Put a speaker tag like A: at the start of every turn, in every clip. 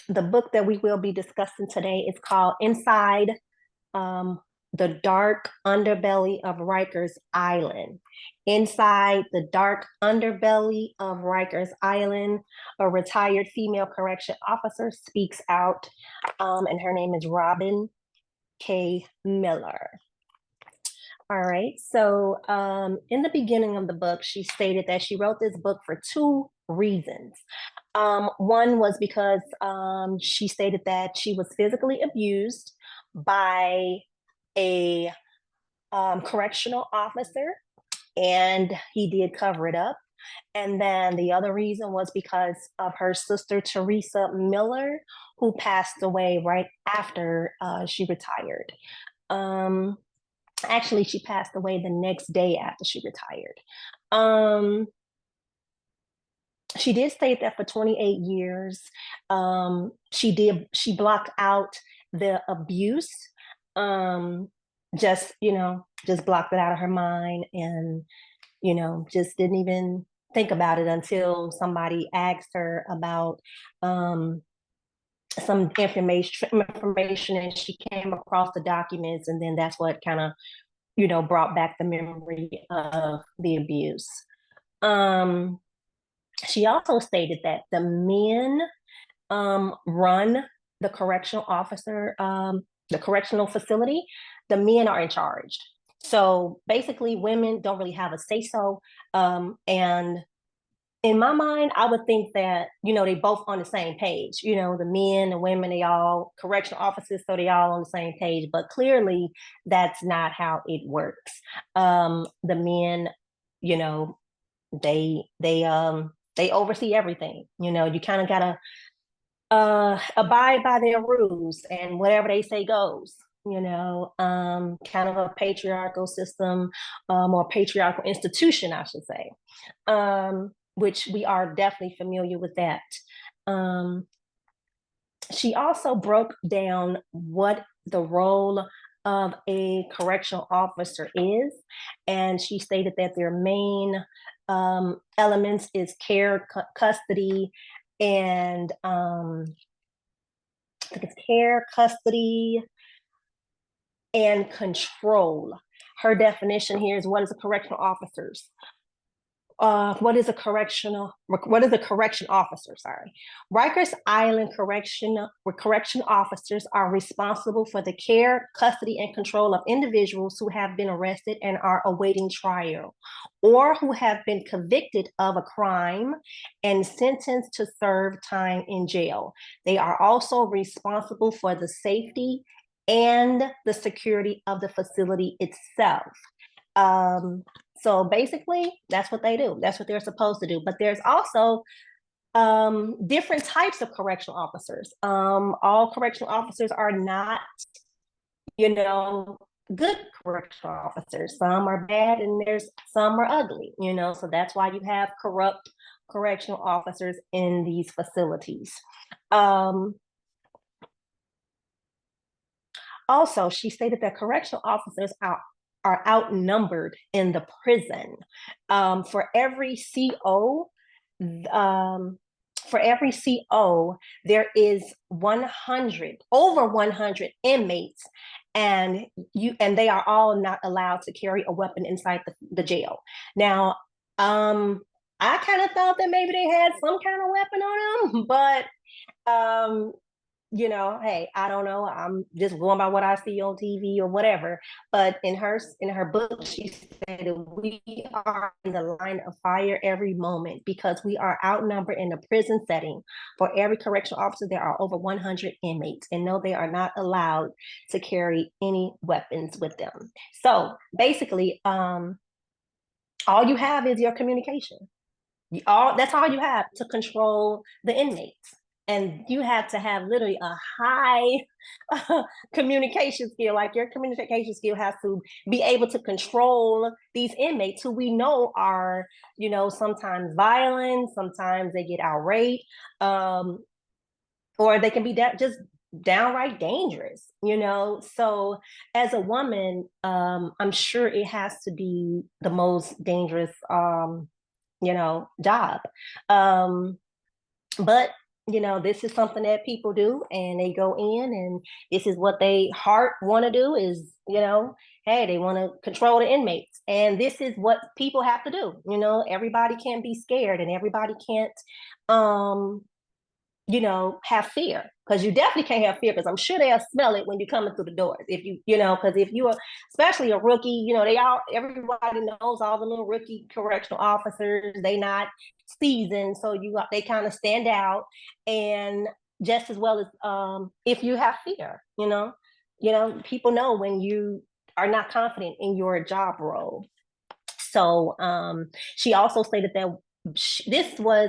A: The book that we will be discussing today is called Inside um, the Dark Underbelly of Rikers Island. Inside the dark underbelly of Rikers Island, a retired female correction officer speaks out, and her name is Robin K. Miller. All right. So, in the beginning of the book, she stated that she wrote this book for two reasons. One was because she stated that she was physically abused by a correctional officer, and he did cover it up. And then the other reason was because of her sister, Teresa Miller, who passed away right after she retired. Um, Actually, she passed away the next day after she retired. Um, she did state that for 28 years, she blocked out the abuse, um, just blocked it out of her mind, and just didn't even think about it until somebody asked her about some information, and she came across the documents, and then that's what kind of brought back the memory of the abuse. Um, she also stated that the men run the the correctional facility. The men are in charge. So basically, women don't really have a say so. And in my mind, I would think that, they both on the same page. The men, the women, they all correctional officers, so they all on the same page. But clearly, that's not how it works. The men, you know, they oversee everything. You kind of gotta abide by their rules, and whatever they say goes. Kind of a patriarchal system, or patriarchal institution, I should say. Which we are definitely familiar with that. Um, she also broke down what the role of a correctional officer is, and she stated that their main elements is care, custody, and I think it's care, custody, and control. Her definition here is, what is a correctional officer's? What is a correction officer? Sorry. Rikers Island correction officers are responsible for the care, custody, and control of individuals who have been arrested and are awaiting trial, or who have been convicted of a crime and sentenced to serve time in jail. They are also responsible for the safety and the security of the facility itself. Um, so basically, that's what they do. That's what they're supposed to do. But there's also different types of correctional officers. All correctional officers are not, you know, good correctional officers. Some are bad, and there's some are ugly. So that's why you have corrupt correctional officers in these facilities. Um, Also, she stated that correctional officers are outnumbered in the prison. For every CO, um, there is 100, over 100 inmates, and they are all not allowed to carry a weapon inside the jail. Now, I kind of thought that maybe they had some kind of weapon on them, but um, hey, I don't know. I'm just going by what I see on TV or whatever. But in her book, she said we are in the line of fire every moment because we are outnumbered in the prison setting. For every correctional officer, there are over 100 inmates, and no, they are not allowed to carry any weapons with them. So basically, all you have is your communication. That's all you have to control the inmates, and you have to have literally a high communication skill. Like, your communication skill has to be able to control these inmates, who we know are, sometimes violent, sometimes they get irate, or they can be just downright dangerous. So as a woman, I'm sure it has to be the most dangerous job. But this is something that people do, and they go in, and this is what they heart want to do is, hey, they want to control the inmates. And this is what people have to do. Everybody can't be scared, and everybody can't, um, have fear, because you definitely can't have fear, because I'm sure they'll smell it when you're coming through the doors. If because if you are, especially a rookie, everybody knows all the little rookie correctional officers. They not seasoned, so they kind of stand out, and just as well as if you have fear, people know when you are not confident in your job role. So she also stated that this was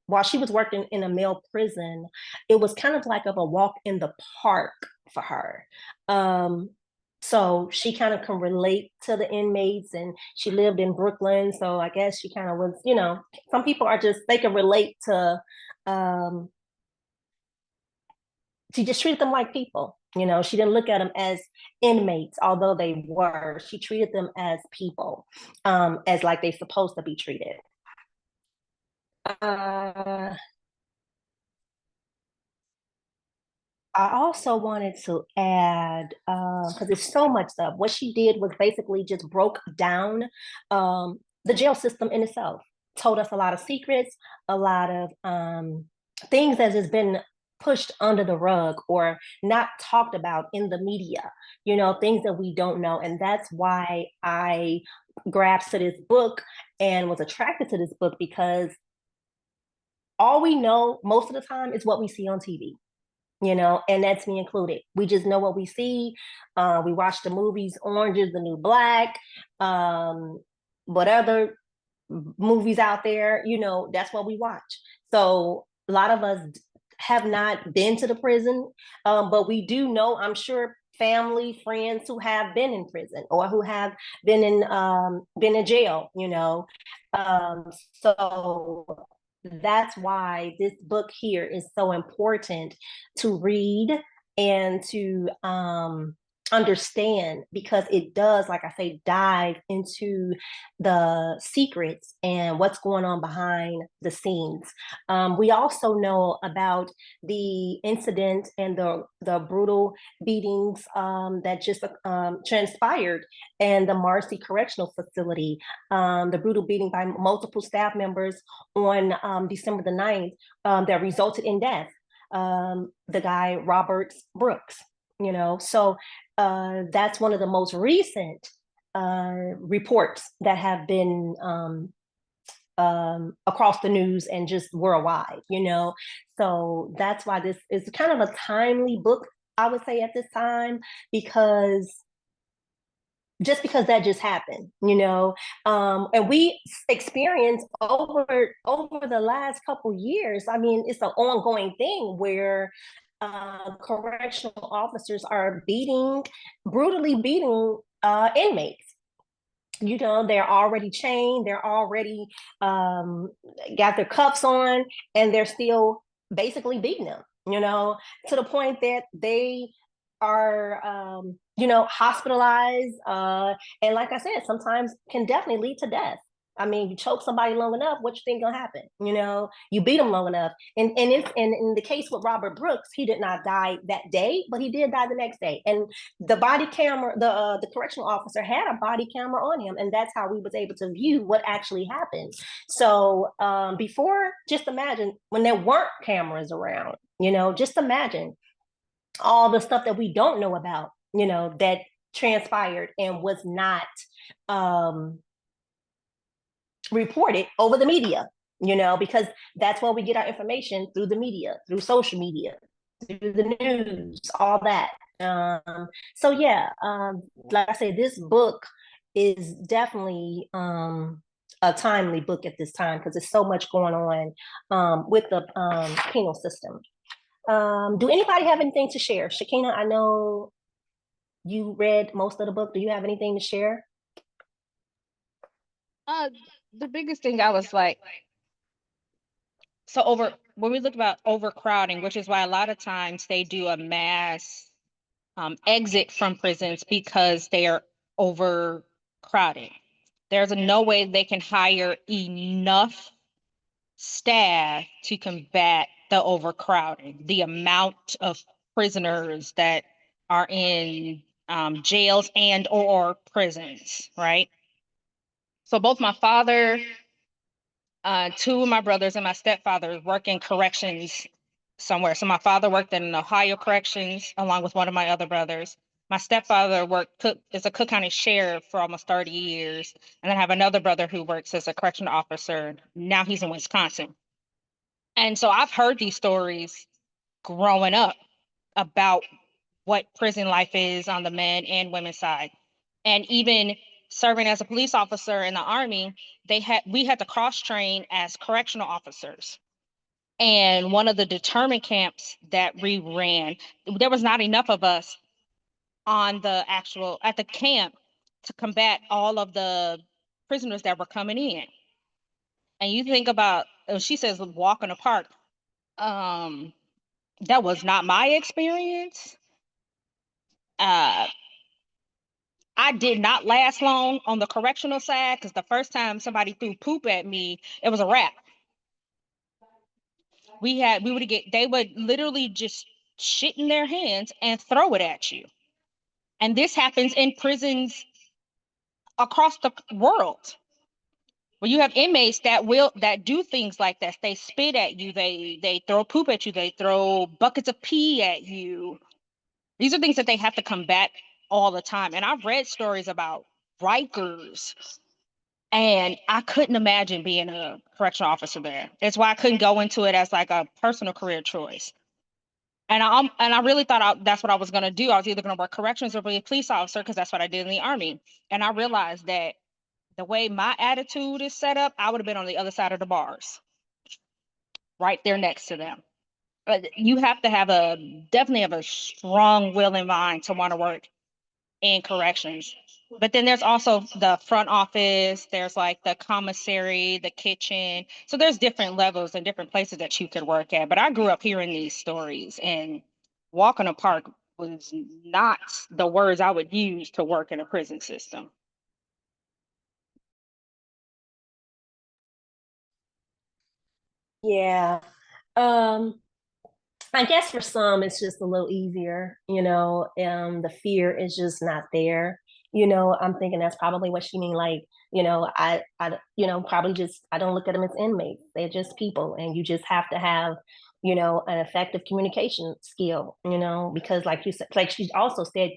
A: while she was working in a male prison, it was kind of like a walk in the park for her. So she kind of can relate to the inmates, and she lived in Brooklyn. So I guess she kind of was, some people are just, they can relate to, she just treated them like people. She didn't look at them as inmates, although they were. She treated them as people, as like they're supposed to be treated. Uh, I also wanted to add, because there's so much stuff. What she did was basically just broke down the jail system in itself, told us a lot of secrets, a lot of things that has been pushed under the rug or not talked about in the media, things that we don't know. And that's why I grasped to this book and was attracted to this book, because all we know most of the time is what we see on TV, and that's me included. We just know what we see. We watch the movies, Orange is the New Black, what other movies out there, that's what we watch. So a lot of us have not been to the prison, but we do know, I'm sure, family, friends who have been in prison or who have been in jail, so that's why this book here is so important to read and to understand, because it does, like I say, dive into the secrets and what's going on behind the scenes. We also know about the incident and the brutal beatings that just transpired in the Marcy Correctional Facility, the brutal beating by multiple staff members on December the 9th, that resulted in death. The guy, Robert Brooks, so that's one of the most recent reports that have been across the news and just worldwide, So that's why this is kind of a timely book, I would say, at this time, because that just happened, and we experienced over the last couple years. I mean, it's an ongoing thing where correctional officers are brutally beating inmates. They're already chained, they're already got their cuffs on, and they're still basically beating them, to the point that they are, hospitalized. And like I said, sometimes can definitely lead to death. I mean, you choke somebody long enough, what you think gonna happen? You beat them long enough. And in the case with Robert Brooks, he did not die that day, but he did die the next day. And the body camera, the correctional officer had a body camera on him, and that's how we was able to view what actually happened. So before, just imagine when there weren't cameras around. Just imagine all the stuff that we don't know about, that transpired and was not reported over the media, because that's where we get our information, through the media, through social media, through the news, all that. So yeah, like I said, this book is definitely a timely book at this time, because there's so much going on with the penal system. Do anybody have anything to share? Shakina, I know you read most of the book. Do you have anything to share?
B: The biggest thing I was like, so when we look about overcrowding, which is why a lot of times they do a mass exit from prisons because they are overcrowding. There's no way they can hire enough staff to combat the overcrowding, the amount of prisoners that are in jails and or prisons, right? So both my father, two of my brothers, and my stepfather work in corrections somewhere. So my father worked in Ohio corrections along with one of my other brothers. My stepfather as a Cook County sheriff for almost 30 years. And then I have another brother who works as a correctional officer. Now he's in Wisconsin. And so I've heard these stories growing up about what prison life is on the men and women's side. And even serving as a police officer in the Army, we had to cross train as correctional officers. And one of the determined camps that we ran, there was not enough of us at the camp to combat all of the prisoners that were coming in. And you think about, she says walk in the park. That was not my experience. Uh, I did not last long on the correctional side because the first time somebody threw poop at me, it was a wrap. They would literally just shit in their hands and throw it at you. And this happens in prisons across the world. Where you have inmates that do things like that. They spit at you, they throw poop at you, they throw buckets of pee at you. These are things that they have to combat all the time. And I've read stories about Rikers, and I couldn't imagine being a correctional officer there. It's why I couldn't go into it as like a personal career choice. And I really thought that's what I was gonna do. I was either gonna work corrections or be a police officer because that's what I did in the Army. And I realized that the way my attitude is set up, I would have been on the other side of the bars, right there next to them. But you have to definitely have a strong will and mind to want to work in corrections. But then there's also the front office, there's like the commissary, the kitchen. So there's different levels and different places that you could work at. But I grew up hearing these stories, and walk in a park was not the words I would use to work in a prison system.
A: Yeah. Um, I guess for some it's just a little easier, the fear is just not there. I'm thinking that's probably what she mean. Like, probably just I don't look at them as inmates. They're just people, and you just have to have, an effective communication skill, because like you said, like she also said,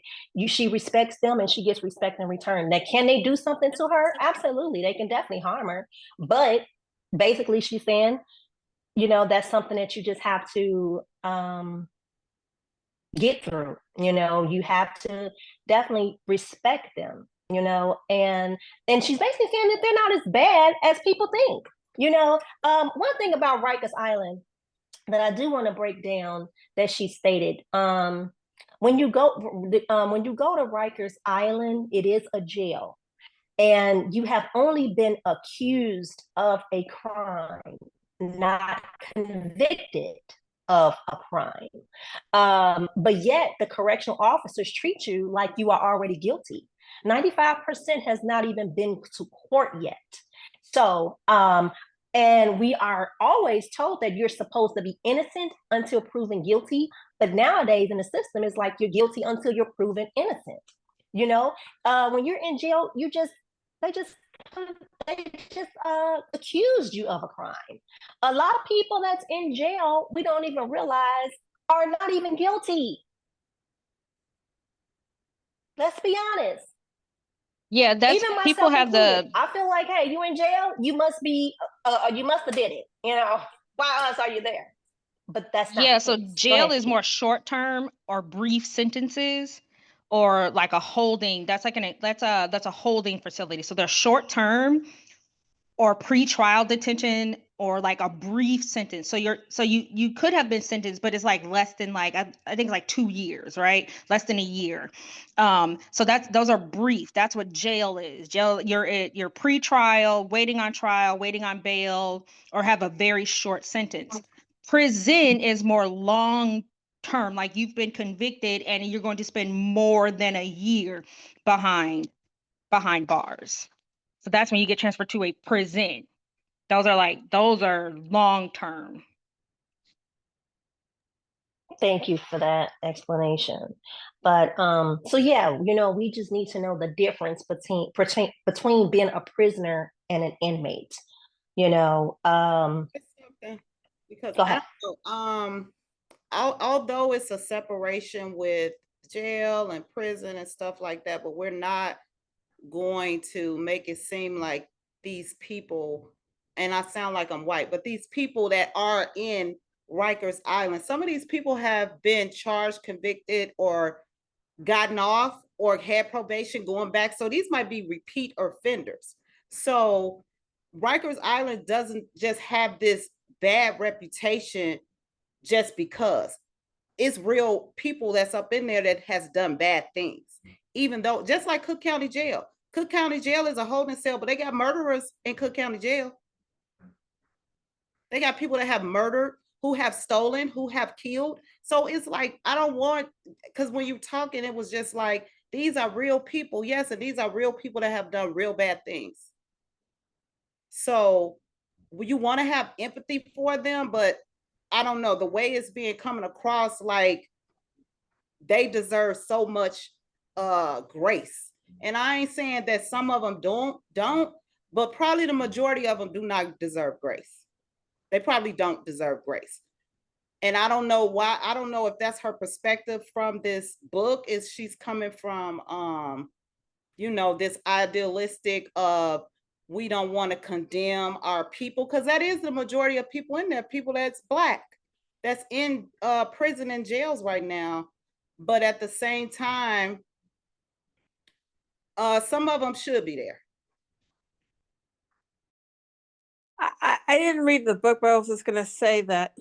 A: she respects them and she gets respect in return. Now, can they do something to her? Absolutely, they can definitely harm her, but basically she's saying that's something that you just have to get through. You have to definitely respect them, and she's basically saying that they're not as bad as people think. One thing about Rikers Island that I do want to break down that she stated, when you go to Rikers Island, it is a jail, and you have only been accused of a crime, not convicted of a crime. But yet the correctional officers treat you like you are already guilty. 95% has not even been to court yet. So, and we are always told that you're supposed to be innocent until proven guilty. But nowadays in the system, it's like you're guilty until you're proven innocent. When you're in jail, they just they just accused you of a crime. A lot of people that's in jail, we don't even realize are not even guilty. Let's be honest.
B: Yeah, that's
A: Even
B: people
A: myself
B: have
A: included.
B: the
A: I feel like, hey, you in jail, you must have did it. Why else are you there? But that's not the
B: Yeah, so
A: case. Go
B: jail
A: ahead,
B: is more
A: Shakira.
B: short term or brief sentences, or like a holding. That's a holding facility. So they're short term or pre-trial detention or like a brief sentence. So you could have been sentenced, but it's like less than like I think it's like 2 years, right? Less than a year. So those are brief. That's what jail is. Jail, you're pre-trial, waiting on trial, waiting on bail, or have a very short sentence. Prison is more long term, like you've been convicted and you're going to spend more than a year behind bars. So that's when you get transferred to a prison. Those are long term.
A: Thank you for that explanation. But so yeah, we just need to know the difference between being a prisoner and an inmate. You know,
C: It's something because
A: go
C: I
A: ahead.
C: don't know. Although it's a separation with jail and prison and stuff like that, but we're not going to make it seem like these people, and I sound like I'm white, but these people that are in Rikers Island, some of these people have been charged, convicted, or gotten off or had probation going back. So these might be repeat offenders. So Rikers Island doesn't just have this bad reputation just because it's real people that's up in there that has done bad things. Even though, just like Cook County Jail, Cook County Jail is a holding cell, but they got murderers in Cook County Jail. They got people that have murdered, who have stolen, who have killed. So it's like, I don't want, because when you're talking, it was just like, these are real people. Yes, and these are real people that have done real bad things. So you want to have empathy for them, but I don't know, the way it's being coming across, like they deserve so much grace. And I ain't saying that some of them don't, but probably the majority of them do not deserve grace. They probably don't deserve grace. And I don't know why. I don't know if that's her perspective from this book. Is she's coming from this idealistic of we don't want to condemn our people, because that is the majority of people in there, people that's black, that's in prison and jails right now. But at the same time, some of them should be there.
D: I didn't read the book, but I was just going to say that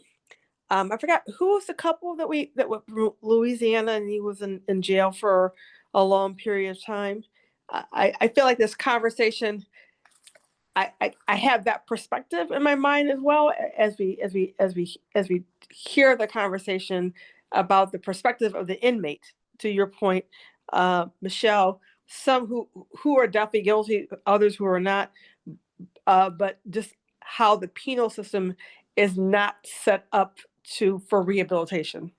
D: I forgot who was the couple that was from Louisiana, and he was in jail for a long period of time. I feel like this conversation, I have that perspective in my mind as well as we hear the conversation about the perspective of the inmate. To your point, Michelle, some who are definitely guilty, others who are not, but just how the penal system is not set up for rehabilitation,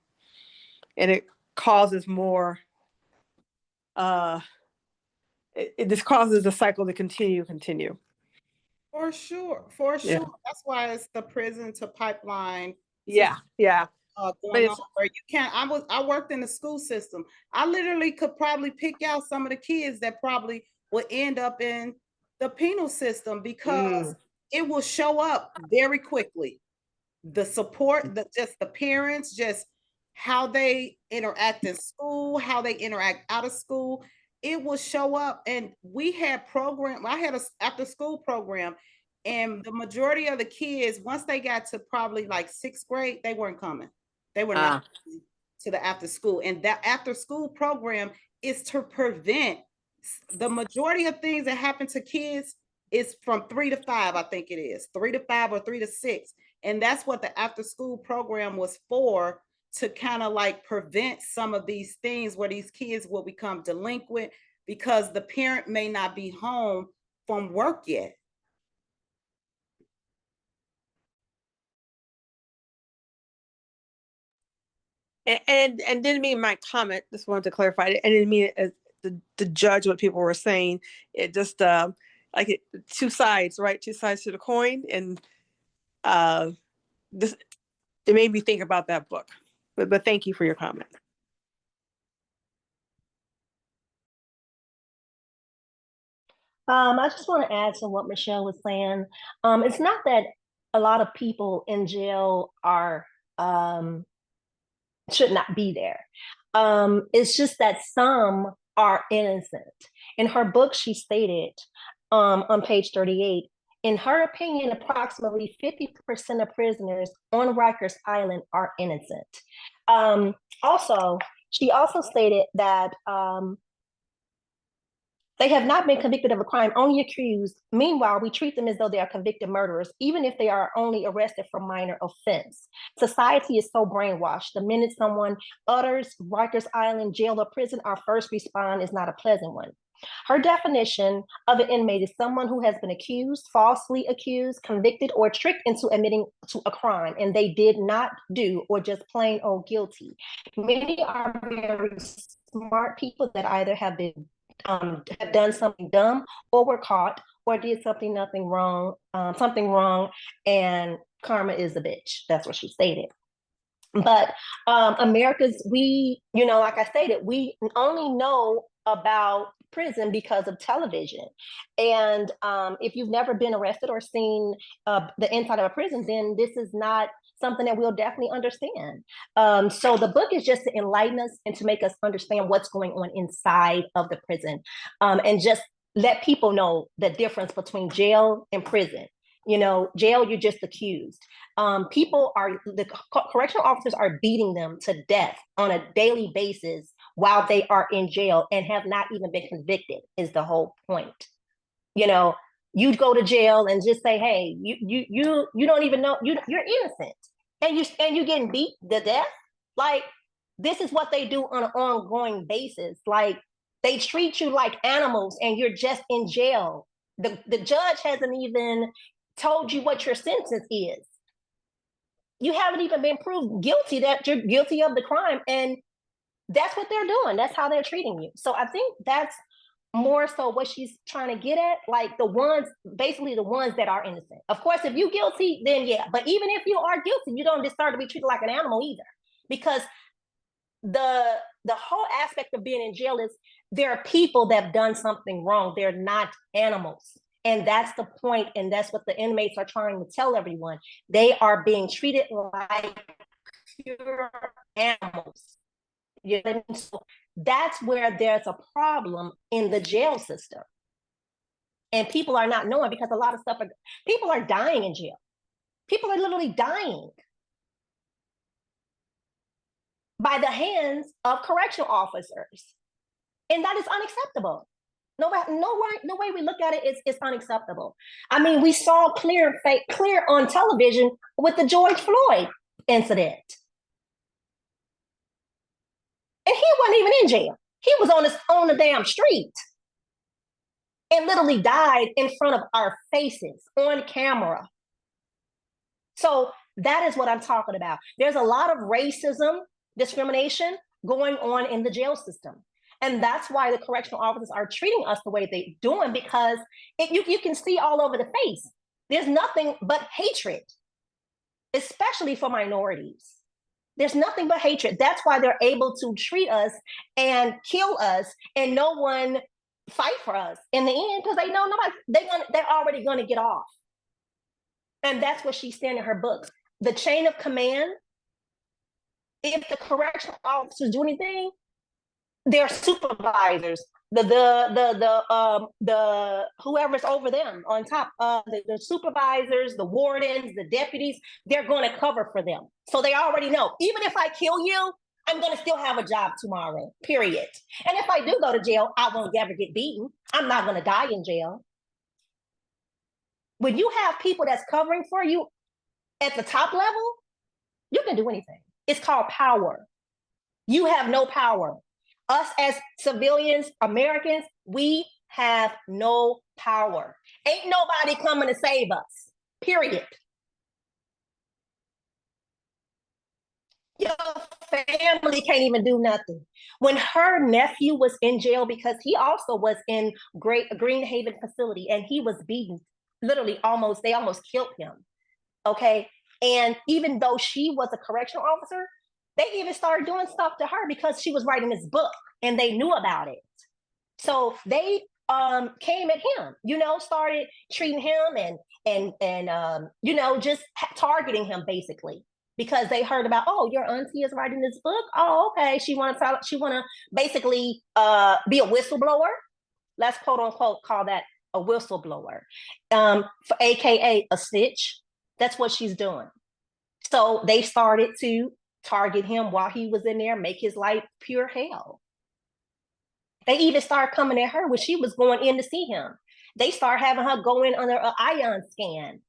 D: and it causes more. It just causes the cycle to continue.
C: For sure, for
D: Yeah.
C: sure. That's why it's the prison to pipeline.
D: Yeah.
C: Going on where you can't. I worked in the school system. I literally could probably pick out some of the kids that probably would end up in the penal system because it will show up very quickly. The support, just the parents, just how they interact in school, how they interact out of school, it will show up. And we had I had a after school program, and the majority of the kids, once they got to probably like 6th grade, they weren't coming. They were not to the after school. And that after school program is to prevent the majority of things that happen to kids is from 3 to 5, I think it is 3 to 5 or 3 to 6. And that's what the after school program was for, to kind of like prevent some of these things where these kids will become delinquent because the parent may not be home from work yet.
D: And didn't mean my comment. Just wanted to clarify it. And didn't mean it to judge what people were saying. It just two sides, right? Two sides to the coin, and this it made me think about that book. But thank you for your comment.
A: I just want to add to what Michelle was saying. It's not that a lot of people in jail are should not be there. It's just that some are innocent. In her book, she stated on page 38, in her opinion, approximately 50% of prisoners on Rikers Island are innocent. She also stated that they have not been convicted of a crime, only accused. Meanwhile, we treat them as though they are convicted murderers, even if they are only arrested for minor offense. Society is so brainwashed. The minute someone utters Rikers Island, jail, or prison, our first response is not a pleasant one. Her definition of an inmate is someone who has been accused, falsely accused, convicted, or tricked into admitting to a crime, and they did not do, or just plain old guilty. Many are very smart people that either have been have done something dumb, or were caught, or did something wrong, and karma is a bitch. That's what she stated. But America's, like I stated, we only know about prison because of television. And if you've never been arrested or seen the inside of a prison, then this is not something that we'll definitely understand. So the book is just to enlighten us and to make us understand what's going on inside of the prison, and just let people know the difference between jail and prison. Jail, you're just accused. The correctional officers are beating them to death on a daily basis while they are in jail and have not even been convicted, is the whole point. You'd go to jail and just say, hey, you don't even know, you're innocent, and you're getting beat to death. Like, this is what they do on an ongoing basis. Like, they treat you like animals and you're just in jail. The judge hasn't even told you what your sentence is. You haven't even been proved guilty that you're guilty of the crime, and that's what they're doing. That's how they're treating you. So I think that's more so what she's trying to get at, like basically the ones that are innocent. Of course, if you're guilty, then yeah. But even if you are guilty, you don't deserve to be treated like an animal either, because the whole aspect of being in jail is there are people that have done something wrong. They're not animals. And that's the point, and that's what the inmates are trying to tell everyone. They are being treated like pure animals. So that's where there's a problem in the jail system. And people are not knowing, because a lot of people are dying in jail. People are literally dying by the hands of correctional officers. And that is unacceptable. No way we look at it, it's unacceptable. I mean, we saw clear on television with the George Floyd incident. And he wasn't even in jail. He was on the damn street and literally died in front of our faces on camera. So that is what I'm talking about. There's a lot of racism, discrimination going on in the jail system. And that's why the correctional officers are treating us the way they're doing, because you can see all over the face. There's nothing but hatred, especially for minorities. There's nothing but hatred. That's why they're able to treat us and kill us, and no one fight for us in the end, because they know they're already going to get off. And that's what she's saying in her books. The chain of command, if the correctional officers do anything, their supervisors, the whoever's over them on top, the supervisors, the wardens, the deputies, they're going to cover for them. So they already know, even if I kill you, I'm going to still have a job tomorrow, period. And if I do go to jail, I won't ever get beaten. I'm not going to die in jail. When you have people that's covering for you at the top level, you can do anything. It's called power. You have no power. Us as civilians, Americans, we have no power. Ain't nobody coming to save us, period. Your family can't even do nothing. When her nephew was in jail, because he also was in Greenhaven facility, and he was beaten, literally they almost killed him, okay? And even though she was a correctional officer, they even started doing stuff to her because she was writing this book and they knew about it. So they came at him, started treating him and just targeting him basically, because they heard about, oh, your auntie is writing this book. Oh, okay. She want to basically be a whistleblower. Let's quote unquote call that a whistleblower, for AKA a snitch. That's what she's doing. So they started to target him while he was in there, make his life pure hell. They even started coming at her when she was going in to see him. They started having her go in under an ion scan,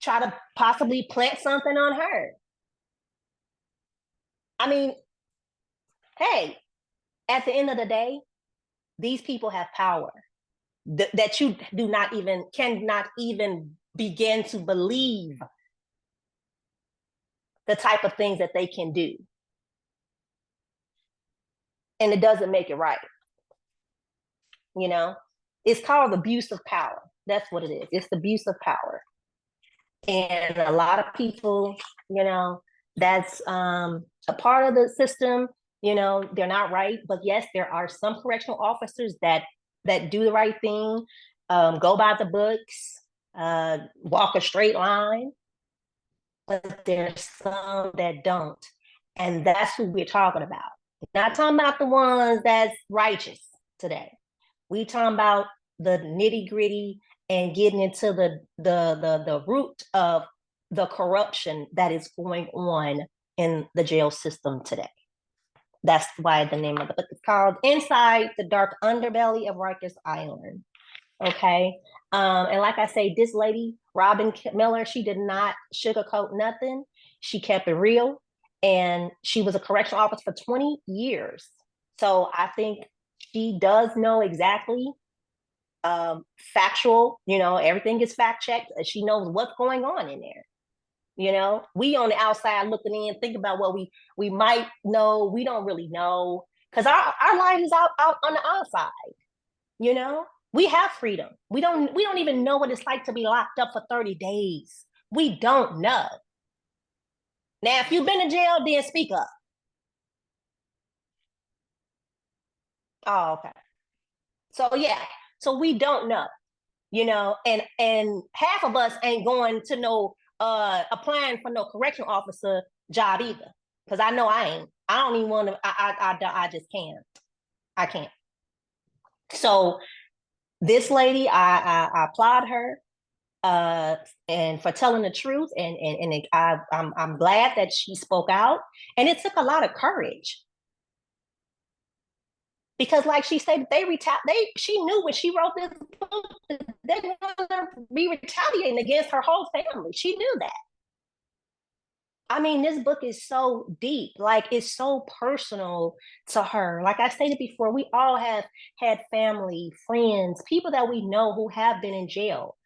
A: try to possibly plant something on her. I mean, hey, at the end of the day, These people have power that you cannot even begin to believe the type of things that they can do. And it doesn't make it right. You know, it's called abuse of power. That's what it is. It's the abuse of power. And a lot of people, you know, that's a part of the system. You know, they're not right, but yes, there are some correctional officers that do the right thing, go by the books, walk a straight line, but there's some that don't. And that's who we're talking about. Not talking about the ones that's righteous today. We talking about the nitty gritty and getting into the root of the corruption that is going on in the jail system today. That's why the name of the book is called Inside the Dark Underbelly of Rikers Island. Okay. And like I say, this lady, Robin Miller, she did not sugarcoat nothing. She kept it real. And she was a correctional officer for 20 years. So I think she does know exactly factual, you know, everything is fact checked. She knows what's going on in there. You know, we on the outside looking in, think about what we might know. We don't really know because our life is out on the outside. You know, we have freedom. We don't even know what it's like to be locked up for 30 days. We don't know. Now, if you've been in jail, then speak up. Oh, okay. So yeah, so we don't know, you know, and half of us ain't going to no applying for no correctional officer job either. Because I know I ain't. I don't even want to, I just can't. I can't. So this lady, I applaud her and for telling the truth, and I'm glad that she spoke out, and it took a lot of courage because, like she said, she knew when she wrote this book that they were going to be retaliating against her whole family. She knew that. I mean, this book is so deep, like it's so personal to her. Like I stated before, we all have had family, friends, people that we know who have been in jail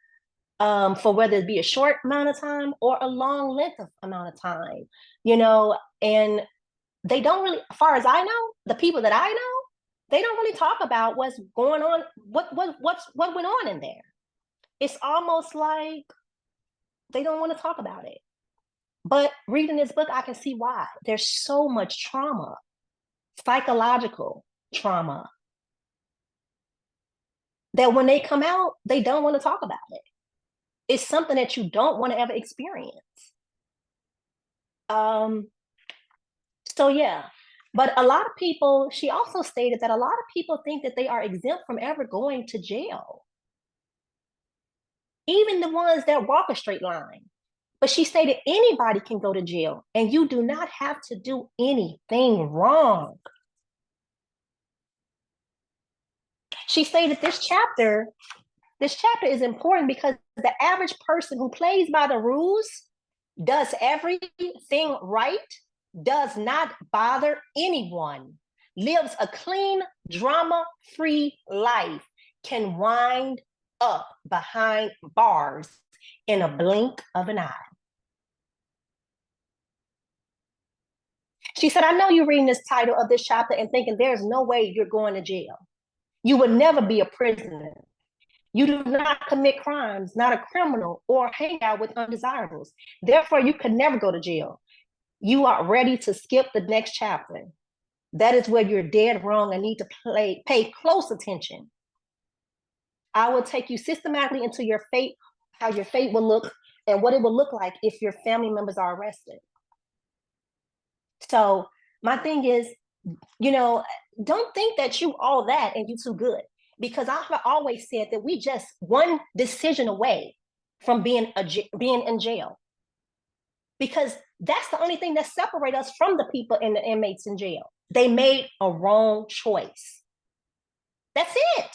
A: for whether it be a short amount of time or a long length of amount of time, you know, and they don't really, as far as I know, the people that I know, they don't really talk about what's going on, what went on in there. It's almost like they don't want to talk about it. But reading this book, I can see why. There's so much trauma, psychological trauma, that when they come out, they don't want to talk about it. It's something that you don't want to ever experience. So yeah, but a lot of people, she also stated that a lot of people think that they are exempt from ever going to jail. Even the ones that walk a straight line. But she stated anybody can go to jail and you do not have to do anything wrong. She stated this chapter is important because the average person who plays by the rules, does everything right, does not bother anyone, lives a clean, drama-free life, can wind up behind bars in a blink of an eye. She said, I know you're reading this title of this chapter and thinking there's no way you're going to jail. You would never be a prisoner. You do not commit crimes, not a criminal, or hang out with undesirables. Therefore, you could never go to jail. You are ready to skip the next chapter. That is where you're dead wrong and need to pay close attention. I will take you systematically into your fate, how your fate will look, and what it will look like if your family members are arrested. So my thing is, you know, don't think that you all that and you too good, because I've always said that we just one decision away from being in jail, because that's the only thing that separates us from the people and the inmates in jail. They made a wrong choice. That's it.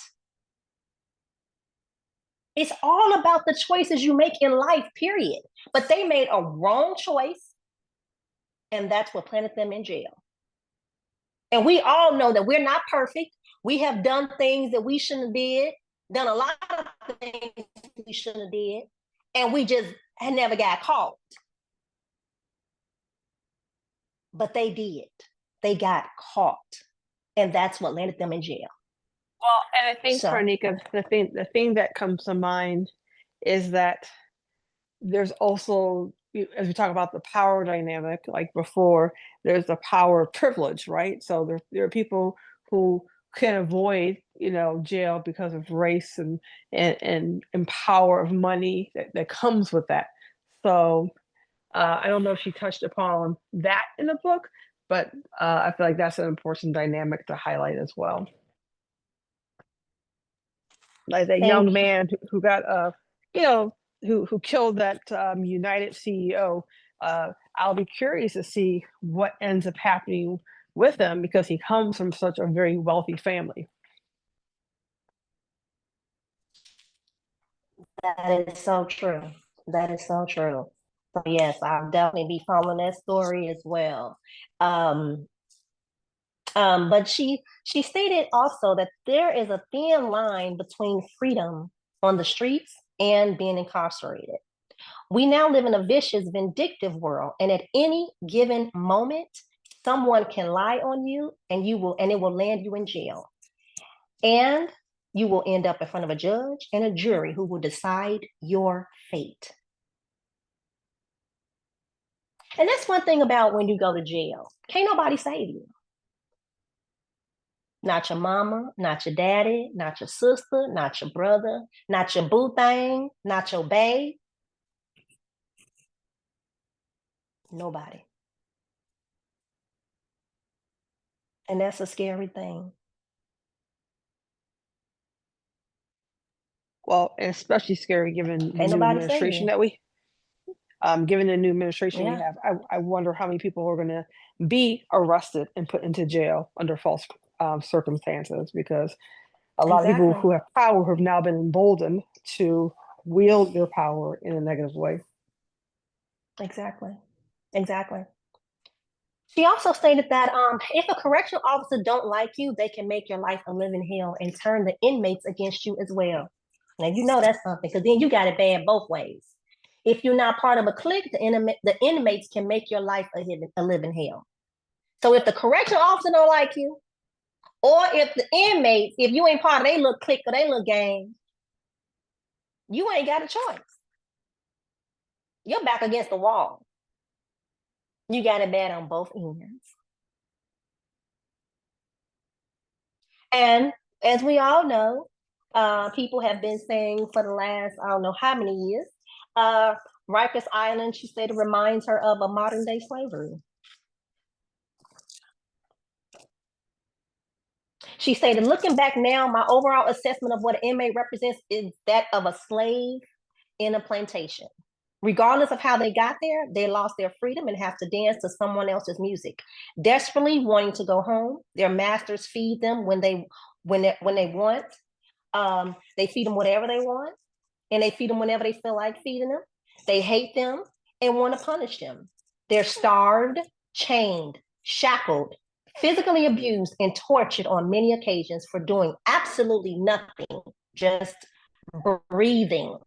A: It's all about the choices you make in life, period. But they made a wrong choice, and that's what planted them in jail. And we all know that we're not perfect. We have done things that we shouldn't have did, done a lot of things we shouldn't have did, and we just had never got caught. But they did. They got caught. And that's what landed them in jail.
D: Well, and I think,
A: So-
D: Karnika, the thing that comes to mind is that there's also, as we talk about the power dynamic, like before, there's the power of privilege, right? So there are people who can avoid, jail because of race and power of money that comes with that. So I don't know if she touched upon that in the book, but I feel like that's an important dynamic to highlight as well. Like that young man who got who killed that United CEO. I'll be curious to see what ends up happening with him because he comes from such a very wealthy family.
A: That is so true. That is so true. So yes, I'll definitely be following that story as well. But she stated also that there is a thin line between freedom on the streets and being incarcerated. We now live in a vicious, vindictive world, and at any given moment, someone can lie on you, and it will land you in jail, and you will end up in front of a judge and a jury who will decide your fate. And that's one thing about when you go to jail. Can't nobody save you. Not your mama, not your daddy, not your sister, not your brother, not your boo thing, not your bae. Nobody. And that's a scary thing.
D: Well, and especially scary given the
A: Ain't
D: new
A: nobody
D: administration
A: saving you.
D: that given the new administration we
A: Yeah.
D: have. I wonder how many people are going to be arrested and put into jail under false circumstances, because a lot of people
A: Exactly.
D: who have power have now been emboldened to wield their power in a negative way.
A: Exactly. Exactly. She also stated that if a correctional officer don't like you, they can make your life a living hell and turn the inmates against you as well. Now you know that's something, because then you got it bad both ways. If you're not part of a clique, the inmates can make your life a living hell. So if the correctional officer don't like you, or if the inmates, if you ain't part of their little clique or their little gang, you ain't got a choice. You're back against the wall. You got it bad on both ends. And as we all know, people have been saying for the last, I don't know how many years, Rikers Island, she said, it reminds her of a modern day slavery. She stated, looking back now, my overall assessment of what an inmate represents is that of a slave in a plantation. Regardless of how they got there, they lost their freedom and have to dance to someone else's music, desperately wanting to go home. Their masters feed them when they want. They feed them whatever they want, and they feed them whenever they feel like feeding them. They hate them and want to punish them. They're starved, chained, shackled, physically abused, and tortured on many occasions for doing absolutely nothing, just breathing.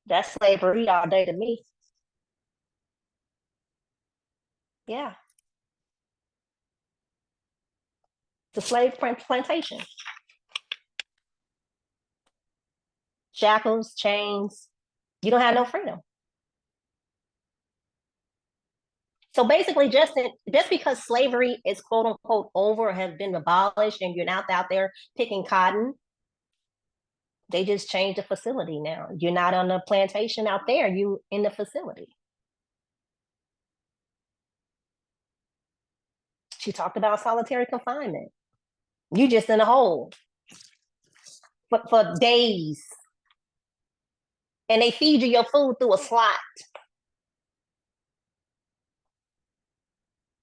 A: That's slavery all day to me. Yeah. The slave plantation. Shackles, chains. You don't have no freedom. So basically, just because slavery is quote unquote over or has been abolished and you're not out there picking cotton, they just changed the facility now. You're not on the plantation out there, you in the facility. She talked about solitary confinement. You just in a hole for days. And they feed you your food through a slot.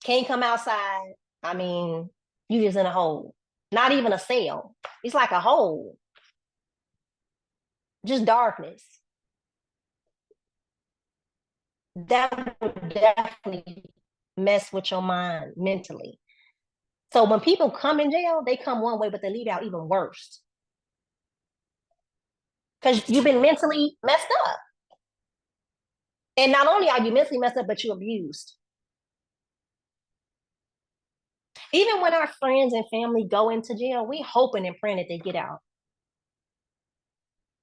A: Can't come outside. I mean, you just in a hole. Not even a cell. It's like a hole. Just darkness. That would definitely mess with your mind mentally. So when people come in jail, they come one way, but they leave out even worse. Because you've been mentally messed up. And not only are you mentally messed up, but you're abused. Even when our friends and family go into jail, we hoping and praying that they get out.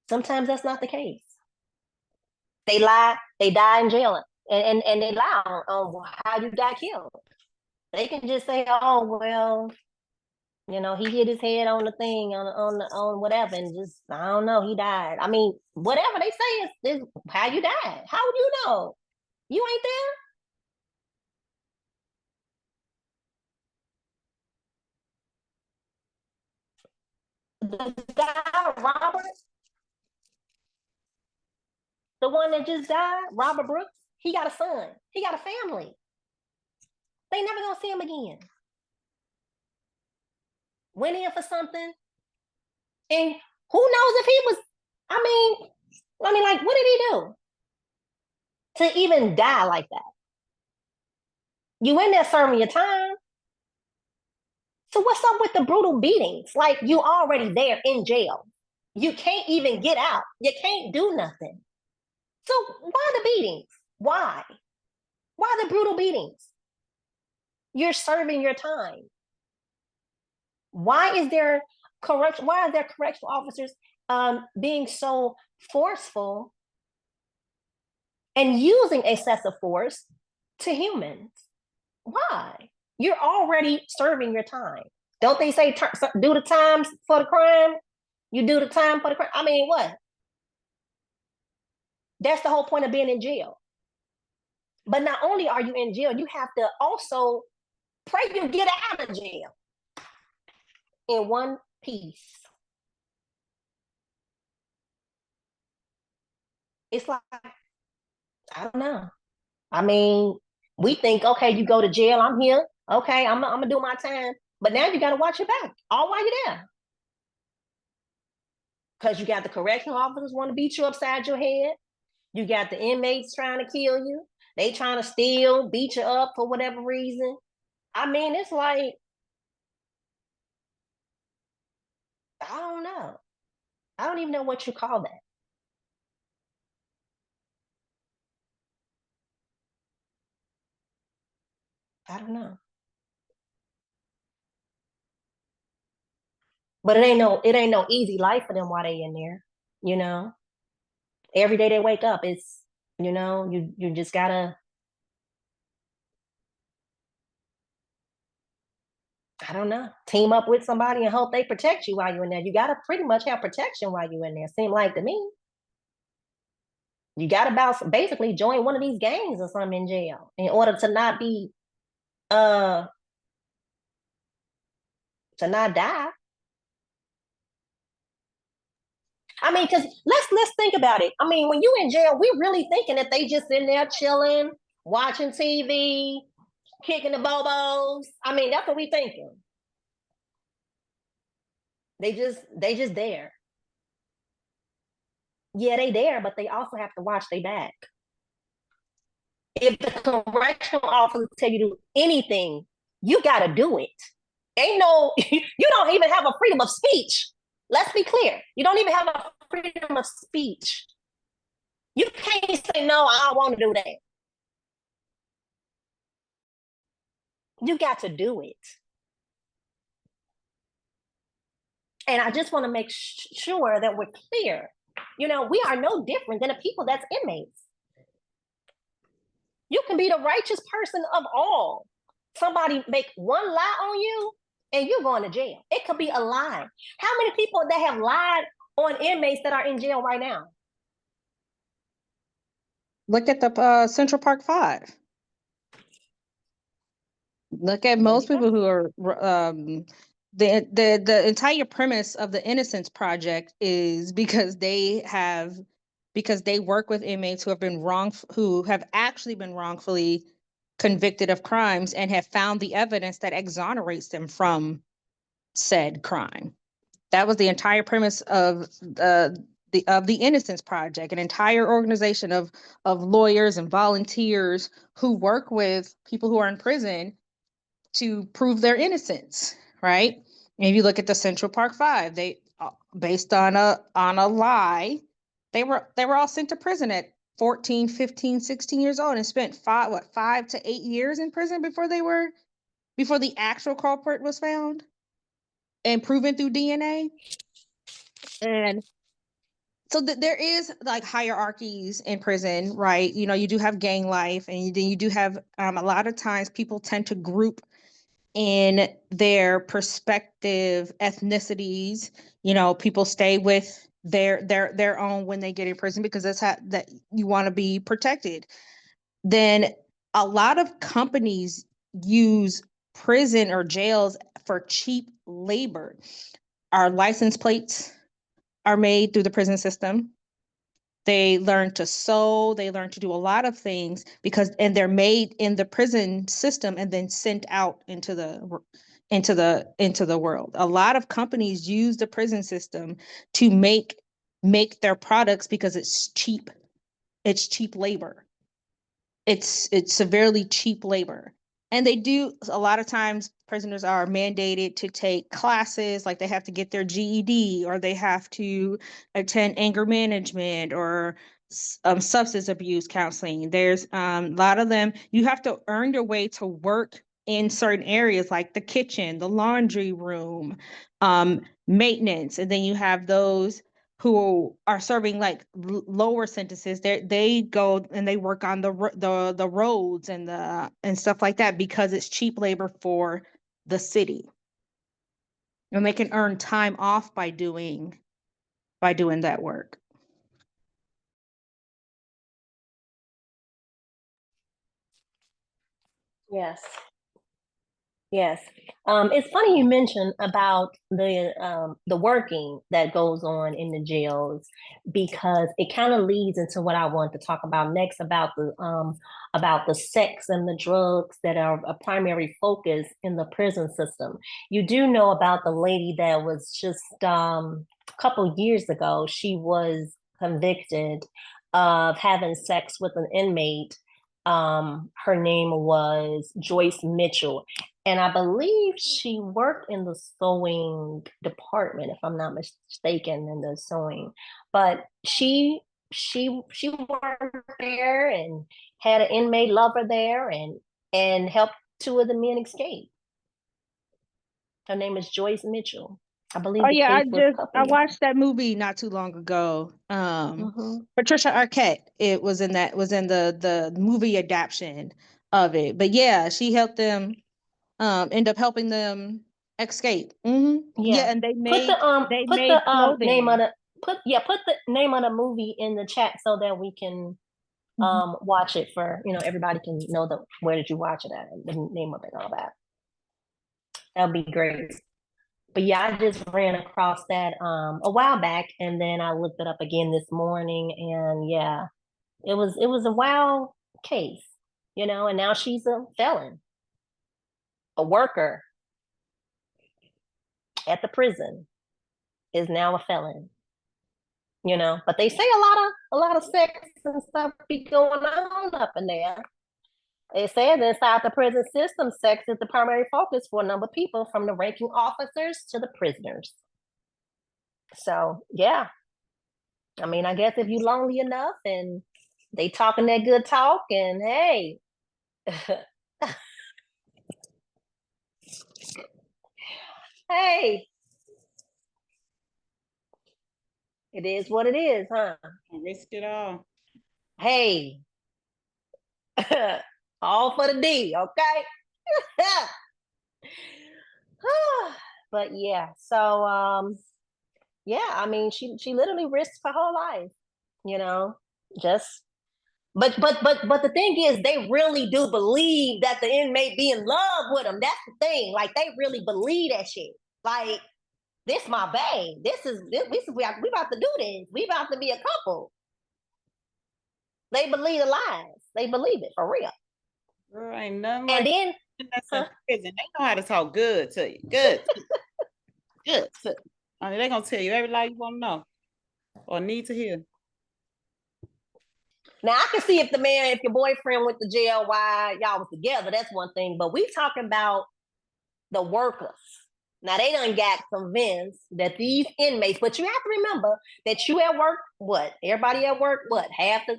A: Sometimes that's not the case. They lie, they die in jail, and they lie on how you got killed. They can just say, oh, well, you know, he hit his head on the thing, on whatever, and just, I don't know, he died. I mean, whatever they say is how you died. How would you know? You ain't there? The guy, Robert, the one that just died, Robert Brooks, he got a son. He got a family. They never gonna see him again. Went in for something, and who knows if he was, I mean, like, what did he do to even die like that? You in there serving your time. So what's up with the brutal beatings? Like, you already there in jail. You can't even get out. You can't do nothing. So why the beatings? Why? Why the brutal beatings? You're serving your time. Why is there correctional officers being so forceful and using excessive force to humans? Why? You're already serving your time. Don't they say do the time for the crime? You do the time for the crime. I mean, what? That's the whole point of being in jail. But not only are you in jail, you have to also pray you get out of jail in one piece. It's like, I don't know. I mean, we think, okay, you go to jail, I'm here. Okay, I'm gonna do my time. But now you got to watch your back all while you're there. Because you got the correctional officers want to beat you upside your head. You got the inmates trying to kill you. They trying to steal, beat you up for whatever reason. I mean, it's like, I don't know. I don't even know what you call that. I don't know. But it ain't no easy life for them while they in there, you know. Every day they wake up, it's, you know, you just gotta, I don't know, team up with somebody and hope they protect you while you're in there. You gotta pretty much have protection while you're in there. Seem like to me. You gotta basically join one of these gangs or something in jail in order to not be to not die. I mean, because let's think about it. I mean, when you in jail, we really thinking that they just in there chilling, watching TV, kicking the bobos. I mean, that's what we thinking. They just there. Yeah, they there, but they also have to watch their back. If the correctional officer tell you to do anything, you gotta do it. Ain't no, you don't even have a freedom of speech. Let's be clear. You don't even have a freedom of speech. You can't say, no, I don't want to do that. You got to do it. And I just want to make sure that we're clear. You know, we are no different than the people that's inmates. You can be the righteous person of all. Somebody make one lie on you and you're going to jail. It could be a lie. How many people that have lied on inmates that are in jail right now?
B: Look at the Central Park 5. Look at most people who are the entire premise of the Innocence Project is because they work with inmates who have actually been wrongfully convicted of crimes and have found the evidence that exonerates them from said crime. That was the entire premise of the Innocence Project, an entire organization of lawyers and volunteers who work with people who are in prison to prove their innocence, right? And if you look at the Central Park Five, they based on a lie, they were all sent to prison at 14, 15, 16 years old and spent 5 to 8 years in prison before the actual culprit was found and proven through DNA. And so there is like hierarchies in prison, right? You know, you do have gang life, and then you do have a lot of times people tend to group in their perspective ethnicities. You know, people stay with their own when they get in prison because that's how that you want to be protected. Then a lot of companies use prison or jails for cheap labor. Our license plates are made through the prison system. They learn to sew, they learn to do a lot of things and they're made in the prison system and then sent out into the world. A lot of companies use the prison system to make their products because it's cheap. It's cheap labor. It's severely cheap labor. And they do, a lot of times prisoners are mandated to take classes, like they have to get their GED, or they have to attend anger management or substance abuse counseling. There's a lot of them, you have to earn your way to work in certain areas like the kitchen, the laundry room, maintenance. And then you have those who are serving like lower sentences. They go and they work on the roads and stuff like that because it's cheap labor for the city, and they can earn time off by doing that work.
A: Yes. Yes. It's funny you mentioned about the working that goes on in the jails, because it kind of leads into what I want to talk about next about the sex and the drugs that are a primary focus in the prison system. You do know about the lady that was just a couple years ago, she was convicted of having sex with an inmate. Her name was Joyce Mitchell, and I believe she worked in the sewing department, if I'm not mistaken, in the sewing. But she worked there and had an inmate lover there, and helped two of the men escape. Her name is Joyce Mitchell. I believe.
B: Oh yeah, I watched that movie not too long ago. Patricia Arquette, it was in the movie adaptation of it. But yeah, she helped them end up helping them escape. Yeah, and they made clothing.
A: Name of the name of the movie in the chat so that we can watch it for, everybody can know where did you watch it at, the name of it and all that. That'd be great. But yeah, I just ran across that a while back, and then I looked it up again this morning, and yeah, it was a wild case, and now she's a felon, a worker at the prison is now a felon. But they say a lot of sex and stuff be going on up in there. They said inside the prison system, sex is the primary focus for a number of people, from the ranking officers to the prisoners. So, yeah. I mean, I guess if you're lonely enough and they talking that good talk, and hey, hey, it is what it is, huh?
C: Risk it all.
A: Hey, all for the D, okay? But yeah, so yeah, I mean, she literally risked her whole life, just but the thing is, they really do believe that the inmate be in love with them. That's the thing. Like, they really believe that shit. Like, this my babe. We about to do this. We about to be a couple. They believe the lies. They believe it for real.
C: Girl, ain't nothing
A: And
C: like
A: then
C: that's in prison. They know how to talk good to you. Good. Good. I mean, they're gonna tell you every lie you want to know. or need to hear.
A: Now I can see if your boyfriend went to jail while y'all was together, that's one thing. But we talking about the workers. Now they done got convinced that these inmates, but you have to remember that you at work, what? Everybody at work, what? Half the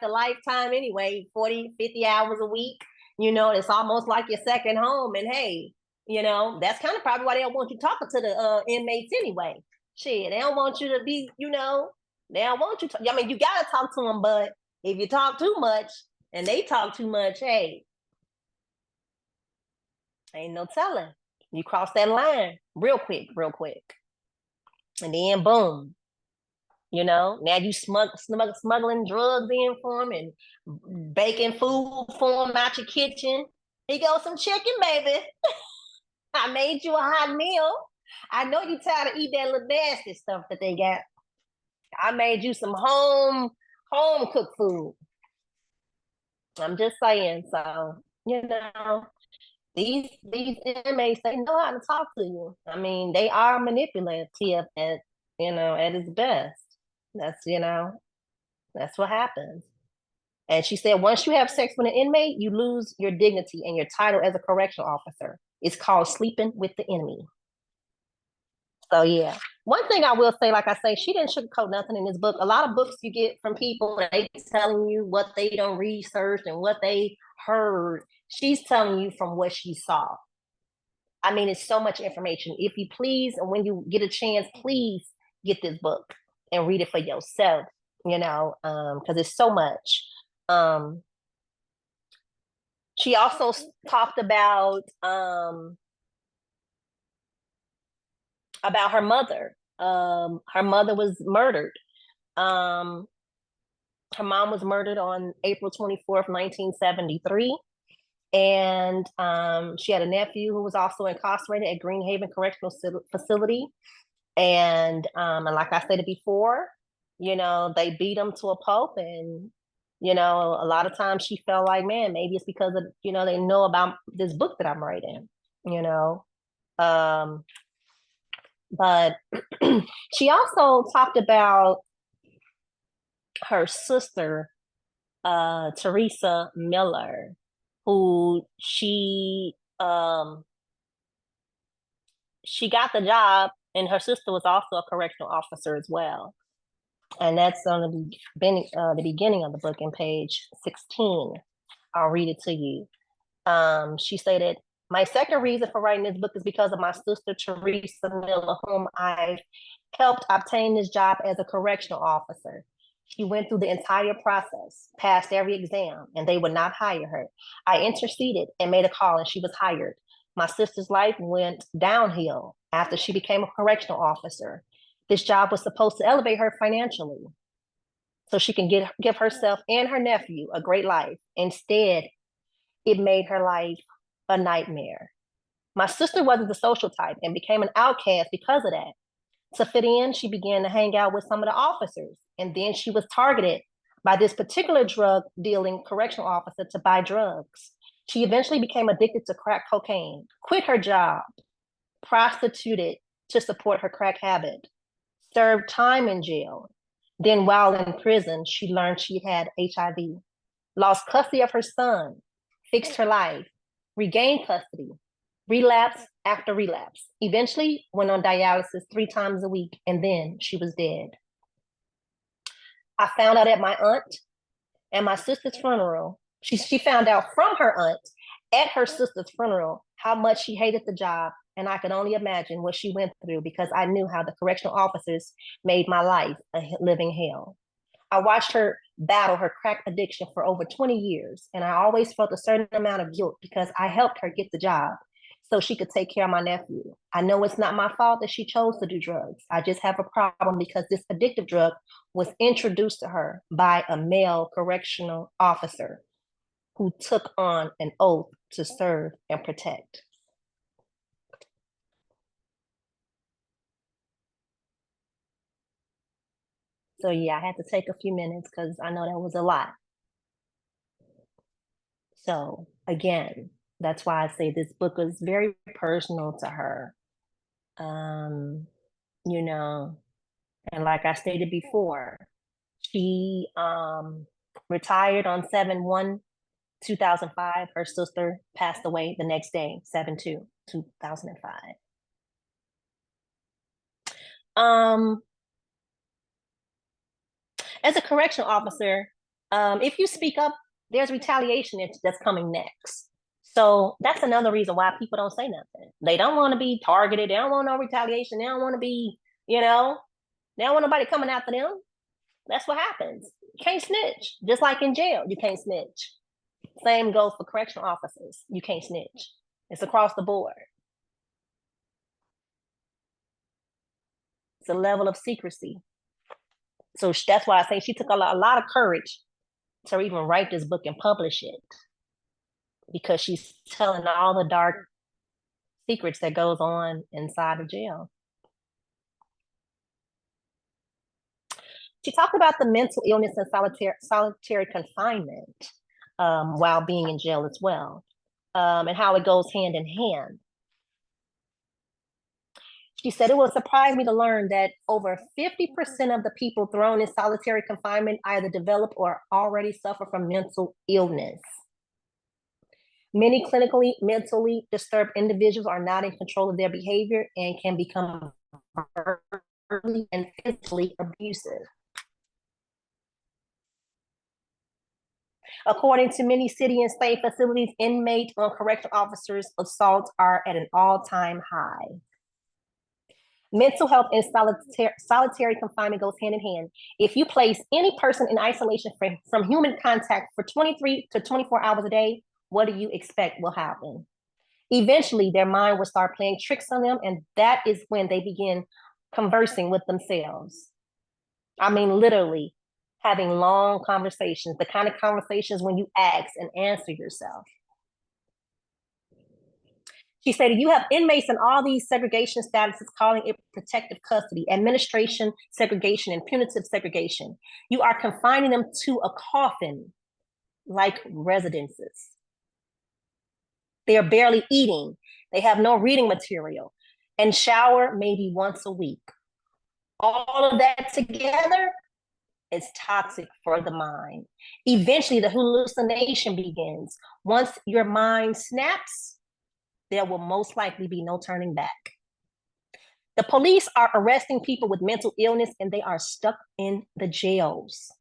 A: lifetime anyway, 40, 50 hours a week. You know, it's almost like your second home. And hey, you know, that's kind of probably why they don't want you talking to the inmates anyway. Shit, they don't want you to be, you know, they don't want you to, I mean, you gotta talk to them, but if you talk too much and they talk too much, hey, ain't no telling. You cross that line real quick. And then boom, you know, now you smuggling drugs in for them and baking food for them out your kitchen. Here goes some chicken, baby. I made you a hot meal. I know you tired of eating that little nasty stuff that they got. I made you some home cooked food. I'm just saying. So, you know, these inmates, they know how to talk to you. I mean, they are manipulative at at its best. That's what happens. And she said, once you have sex with an inmate, you lose your dignity and your title as a correctional officer. It's called sleeping with the enemy. So yeah. One thing I will say, like I say, she didn't sugarcoat nothing in this book. A lot of books you get from people, they telling you what they done researched and what they heard. She's telling you from what she saw. I mean, it's so much information. If you please, and when you get a chance, please get this book and read it for yourself, because it's so much. She also talked about her mother. Her mother was murdered. Her mom was murdered on April 24th, 1973. And she had a nephew who was also incarcerated at Greenhaven Correctional Facility. And like I said before, they beat him to a pulp. And, a lot of times she felt like, man, maybe it's because of, they know about this book that I'm writing, But she also talked about her sister, Teresa Miller, who she got the job, and her sister was also a correctional officer as well. And that's on the beginning of the book in page 16. I'll read it to you. She stated, my second reason for writing this book is because of my sister, Teresa Miller, whom I've helped obtain this job as a correctional officer. She went through the entire process, passed every exam, and they would not hire her. I interceded and made a call, and she was hired. My sister's life went downhill after she became a correctional officer. This job was supposed to elevate her financially so she can give herself and her nephew a great life. Instead, it made her life a nightmare. My sister wasn't the social type and became an outcast because of that. To fit in, she began to hang out with some of the officers, and then she was targeted by this particular drug dealing correctional officer to buy drugs. She eventually became addicted to crack cocaine, quit her job, prostituted to support her crack habit, served time in jail. Then while in prison, she learned she had HIV, lost custody of her son, fixed her life, regained custody, relapse after relapse, eventually went on dialysis 3 times a week, and then she was dead. I found out at my aunt and my sister's funeral. She found out from her aunt at her sister's funeral how much she hated the job, and I could only imagine what she went through because I knew how the correctional officers made my life a living hell. I watched her battle her crack addiction for over 20 years, and I always felt a certain amount of guilt because I helped her get the job so she could take care of my nephew. I know it's not my fault that she chose to do drugs. I just have a problem because this addictive drug was introduced to her by a male correctional officer who took on an oath to serve and protect. So yeah, I had to take a few minutes because I know that was a lot. So again, that's why I say this book is very personal to her. And like I stated before, she retired on 7/1/2005. Her sister passed away the next day, 7/2/2005. As a correctional officer, if you speak up, there's retaliation that's coming next. So that's another reason why people don't say nothing. They don't want to be targeted. They don't want no retaliation. They don't want to be, they don't want nobody coming after them. That's what happens. You can't snitch. Just like in jail, you can't snitch. Same goes for correctional officers. You can't snitch. It's across the board. It's a level of secrecy. So that's why I say she took a lot of courage to even write this book and publish it, because she's telling all the dark secrets that goes on inside of jail. She talked about the mental illness and solitary confinement while being in jail as well, and how it goes hand in hand. She said, it will surprise me to learn that over 50% of the people thrown in solitary confinement either develop or already suffer from mental illness. Many clinically mentally disturbed individuals are not in control of their behavior and can become verbally and physically abusive. According to many city and state facilities, inmate or correctional officers' assaults are at an all-time high. Mental health and solitary confinement goes hand in hand. If you place any person in isolation from human contact for 23 to 24 hours a day, what do you expect will happen? Eventually, their mind will start playing tricks on them, and that is when they begin conversing with themselves. I mean, literally having long conversations, the kind of conversations when you ask and answer yourself. She said, you have inmates in all these segregation statuses calling it protective custody, administration segregation, and punitive segregation. You are confining them to a coffin like residences. They are barely eating. They have no reading material and shower maybe once a week. All of that together is toxic for the mind. Eventually, the hallucination begins. Once your mind snaps, there will most likely be no turning back. The police are arresting people with mental illness and they are stuck in the jails.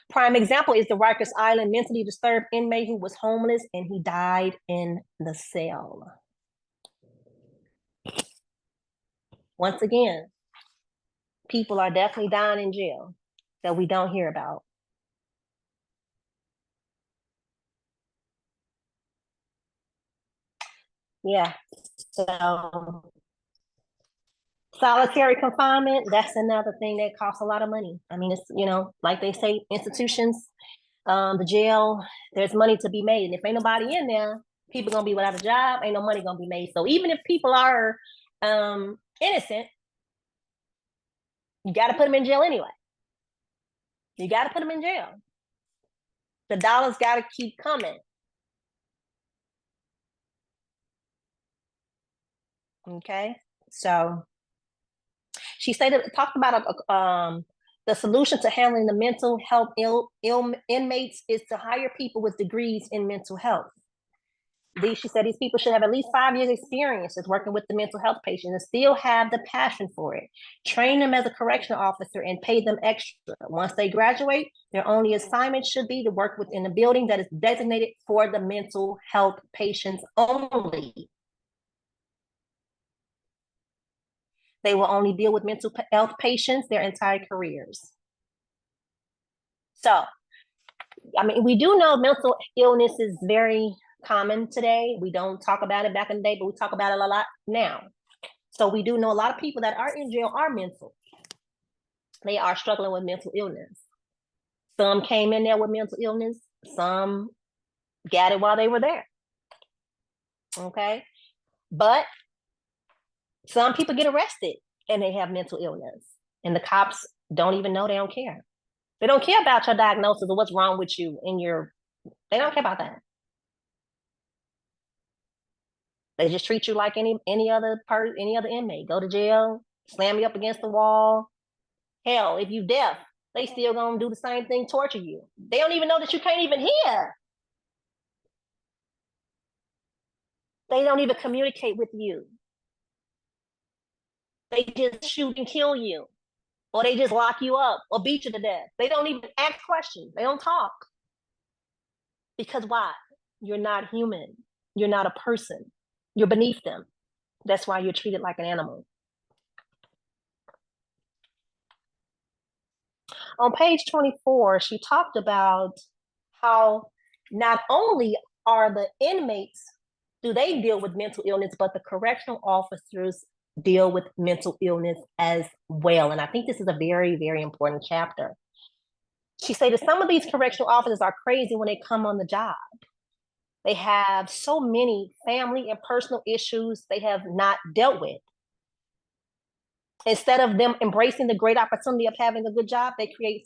A: Prime example is the Rikers Island mentally disturbed inmate who was homeless and he died in the cell. Once again, people are definitely dying in jail that we don't hear about. Yeah, so solitary confinement, that's another thing that costs a lot of money. I mean, it's, like they say, institutions, the jail, there's money to be made. And if ain't nobody in there, people gonna be without a job, ain't no money gonna be made. So even if people are innocent, you gotta put them in jail anyway. You gotta put them in jail. The dollars gotta keep coming. Okay, so she talked about the solution to handling the mental health ill inmates is to hire people with degrees in mental health. She said these people should have at least 5 years experience as working with the mental health patient and still have the passion for it. Train them as a correctional officer and pay them extra. Once they graduate, their only assignment should be to work within a building that is designated for the mental health patients only. They will only deal with mental health patients their entire careers. So, I mean, we do know mental illness is very common today. We don't talk about it back in the day, but we talk about it a lot now. So we do know a lot of people that are in jail are mental. They are struggling with mental illness. Some came in there with mental illness. Some got it while they were there. Okay. But some people get arrested and they have mental illness. And the cops don't even know, they don't care. They don't care about your diagnosis or what's wrong with you they don't care about that. They just treat you like any other inmate. Go to jail, slam you up against the wall. Hell, if you deaf, they still gonna do the same thing, torture you. They don't even know that you can't even hear. They don't even communicate with you. They just shoot and kill you, or they just lock you up or beat you to death. They don't even ask questions. They don't talk. Because why? You're not human. You're not a person. You're beneath them. That's why you're treated like an animal. On page 24, she talked about how not only are the inmates, do they deal with mental illness, but the correctional officers deal with mental illness as well. And I think this is a very, very important chapter. She said that some of these correctional officers are crazy when they come on the job. They have so many family and personal issues they have not dealt with. Instead of them embracing the great opportunity of having a good job, they create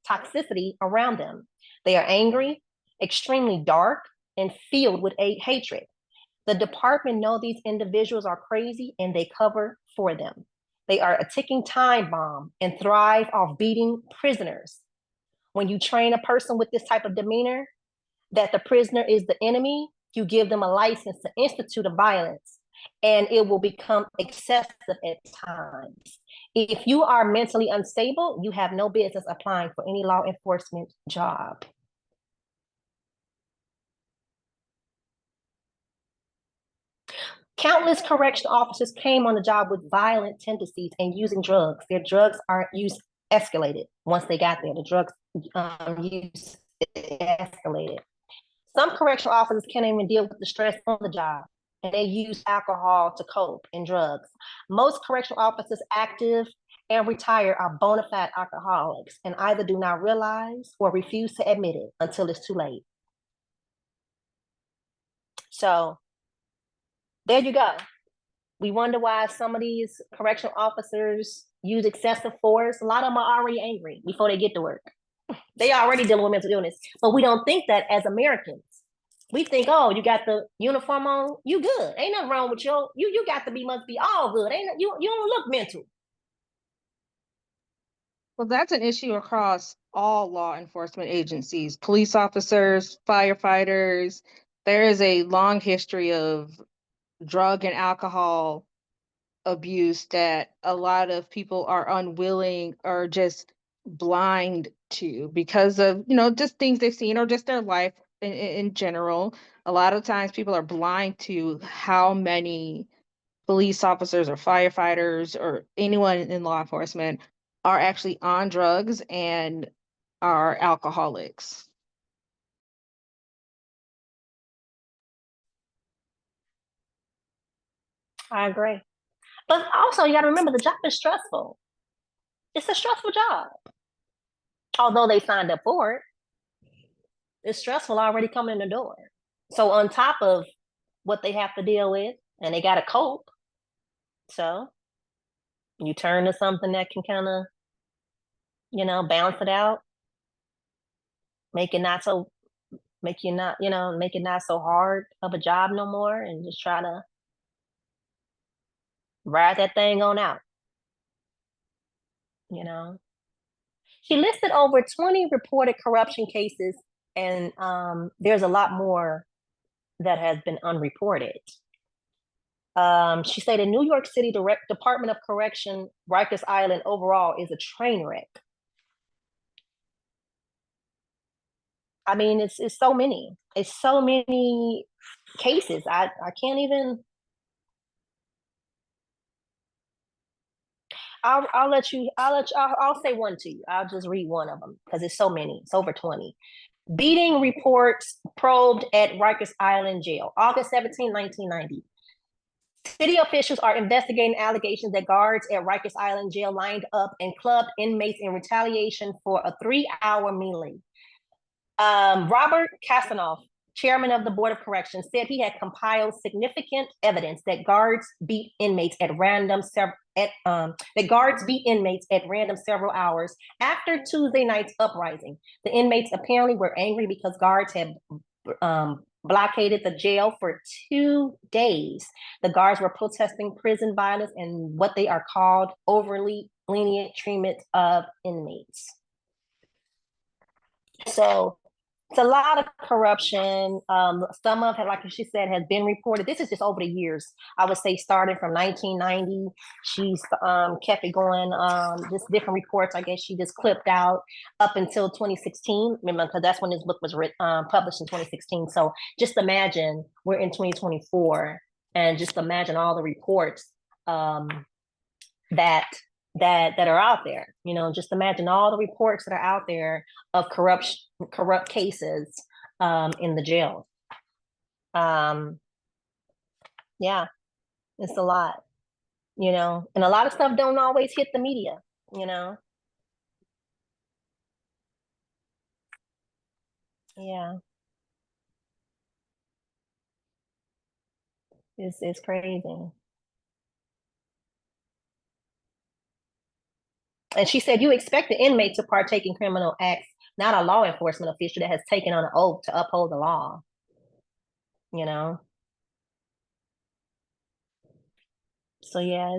A: toxicity around them. They are angry, extremely dark, and filled with hatred. The department know these individuals are crazy and they cover for them. They are a ticking time bomb and thrive off beating prisoners. When you train a person with this type of demeanor, that the prisoner is the enemy, you give them a license to institute a violence, and it will become excessive at times. If you are mentally unstable, you have no business applying for any law enforcement job. Countless correctional officers came on the job with violent tendencies and using drugs. Their drugs use escalated once they got there. The drugs use escalated. Some correctional officers can't even deal with the stress on the job, and they use alcohol to cope and drugs. Most correctional officers, active and retired, are bona fide alcoholics and either do not realize or refuse to admit it until it's too late. So there you go. We wonder why some of these correctional officers use excessive force. A lot of them are already angry before they get to work. They already dealing with mental illness, but we don't think that as Americans. We think, oh, you got the uniform on, you good. Ain't nothing wrong with you got to be, must be all good. You don't look mental.
B: Well, that's an issue across all law enforcement agencies, police officers, firefighters. There is a long history of drug and alcohol abuse that a lot of people are unwilling or just blind to because of, just things they've seen or just their life in general. A lot of times people are blind to how many police officers or firefighters or anyone in law enforcement are actually on drugs and are alcoholics.
A: I agree. But also, you got to remember the job is stressful. It's a stressful job. Although they signed up for it, it's stressful already coming in the door. So on top of what they have to deal with, and they got to cope. So you turn to something that can kind of, balance it out, make it not so hard of a job no more, and just try to ride that thing on out. She listed over 20 reported corruption cases, and there's a lot more that has been unreported. She said the New York City Department of Correction, Rikers Island overall is a train wreck. I mean, it's so many. It's so many cases. I can't even. I'll say one to you. I'll just read one of them because it's so many. It's over 20. Beating reports probed at Rikers Island Jail, August 17, 1990. City officials are investigating allegations that guards at Rikers Island Jail lined up and clubbed inmates in retaliation for a 3-hour meeting. Robert Kasanoff, chairman of the Board of Corrections, said he had compiled significant evidence that guards beat inmates at random several hours after Tuesday night's uprising. The inmates apparently were angry because guards had blockaded the jail for 2 days. The guards were protesting prison violence and what they are called overly lenient treatment of inmates. So it's a lot of corruption. Some of it, like she said, has been reported. This is just over the years. I would say starting from 1990, she's kept it going. Just different reports. I guess she just clipped out up until 2016. Remember, because that's when this book was published in 2016. So just imagine we're in 2024, and just imagine all the reports that are out there. You know, just imagine all the reports that are out there of corrupt cases in the jail. Yeah, it's a lot, you know, and a lot of stuff don't always hit the media, you know. Yeah, it's crazy. And she said, you expect the inmate to partake in criminal acts, not a law enforcement official that has taken on an oath to uphold the law, you know? So yeah,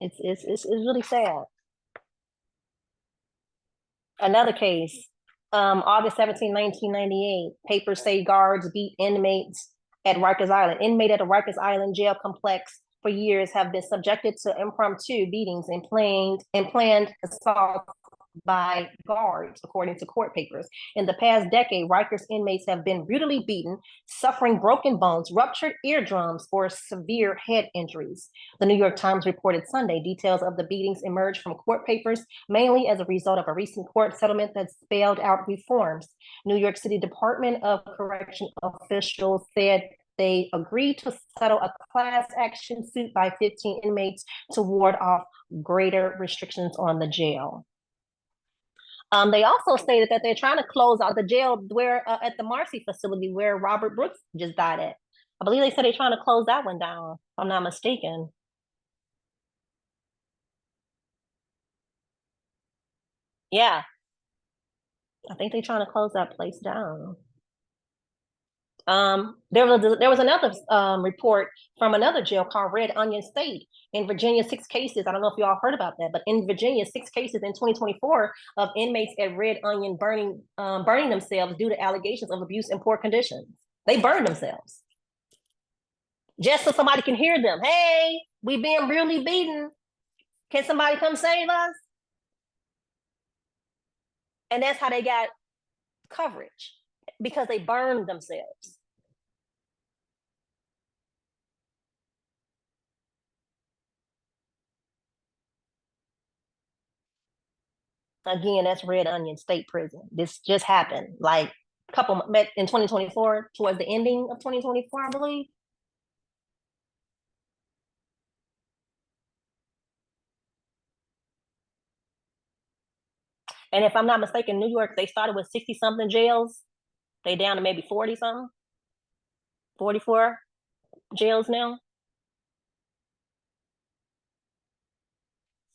A: it's really sad. Another case, August 17, 1998, papers say guards beat inmates at Rikers Island. Inmate at the Rikers Island jail complex for years have been subjected to impromptu beatings and planned assaults by guards, according to court papers. In the past decade, Rikers inmates have been brutally beaten, suffering broken bones, ruptured eardrums, or severe head injuries. The New York Times reported Sunday details of the beatings emerged from court papers, mainly as a result of a recent court settlement that spelled out reforms. New York City Department of Correction officials said they agreed to settle a class action suit by 15 inmates to ward off greater restrictions on the jail. They also stated that they're trying to close out the jail where at the Marcy facility where Robert Brooks just died at. I believe they said they're trying to close that one down, if I'm not mistaken. Yeah, I think they're trying to close that place down. There was another report from another jail called Red Onion State in Virginia. 6 cases. I don't know if you all heard about that, but in Virginia, 6 cases in 2024 of inmates at Red Onion burning themselves due to allegations of abuse and poor conditions. They burned themselves just so somebody can hear them. Hey, we being brutally beaten. Can somebody come save us? And that's how they got coverage, because they burned themselves. Again, that's Red Onion State Prison. This just happened like a couple in 2024, towards the ending of 2024, I believe. And if I'm not mistaken, New York, they started with 60 something jails. They down to maybe 40 something, 44 jails now.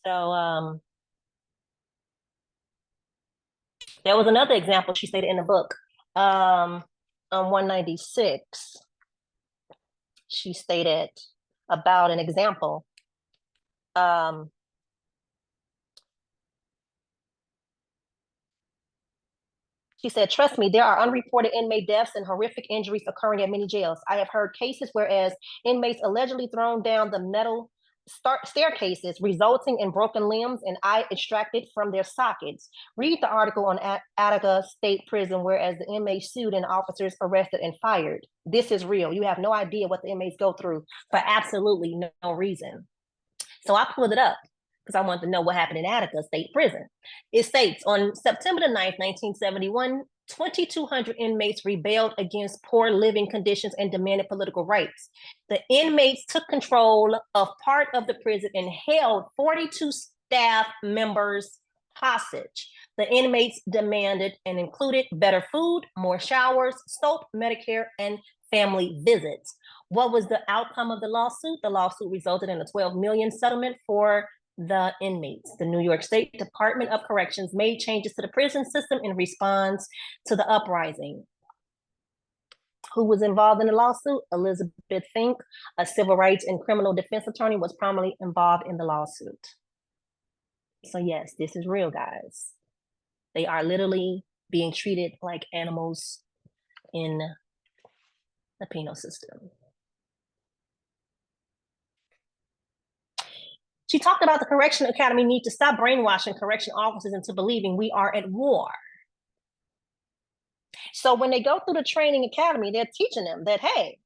A: So there was another example she stated in the book. On 196, she stated about an example. She said, trust me, there are unreported inmate deaths and horrific injuries occurring at many jails. I have heard cases whereas inmates allegedly thrown down the metal staircases, resulting in broken limbs and eye extracted from their sockets. Read the article on Attica State Prison, whereas the inmates sued and officers arrested and fired. This is real. You have no idea what the inmates go through for absolutely no reason. So I pulled it up because I wanted to know what happened in Attica State Prison. It states, on September the 9th, 1971, 2,200 inmates rebelled against poor living conditions and demanded political rights. The inmates took control of part of the prison and held 42 staff members hostage. The inmates demanded and included better food, more showers, soap, Medicare, and family visits. What was the outcome of the lawsuit? The lawsuit resulted in a $12 million settlement for the inmates. The New York State Department of Corrections made changes to the prison system in response to the uprising. Who was involved in the lawsuit? Elizabeth Fink, a civil rights and criminal defense attorney, was prominently involved in the lawsuit. So yes, this is real, guys. They are literally being treated like animals in the penal system. She talked about the Correction Academy need to stop brainwashing correction officers into believing we are at war. So when they go through the training academy, they're teaching them that, hey,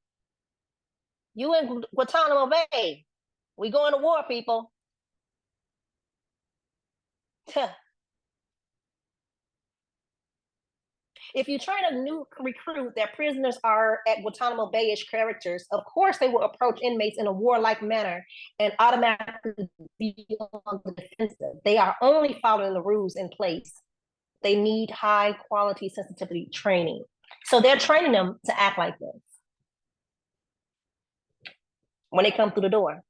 A: you in Guantanamo Bay, we going to war, people. If you train a new recruit that prisoners are at Guantanamo Bay-ish characters, of course they will approach inmates in a warlike manner and automatically be on the defensive. They are only following the rules in place. They need high quality sensitivity training. So they're training them to act like this when they come through the door.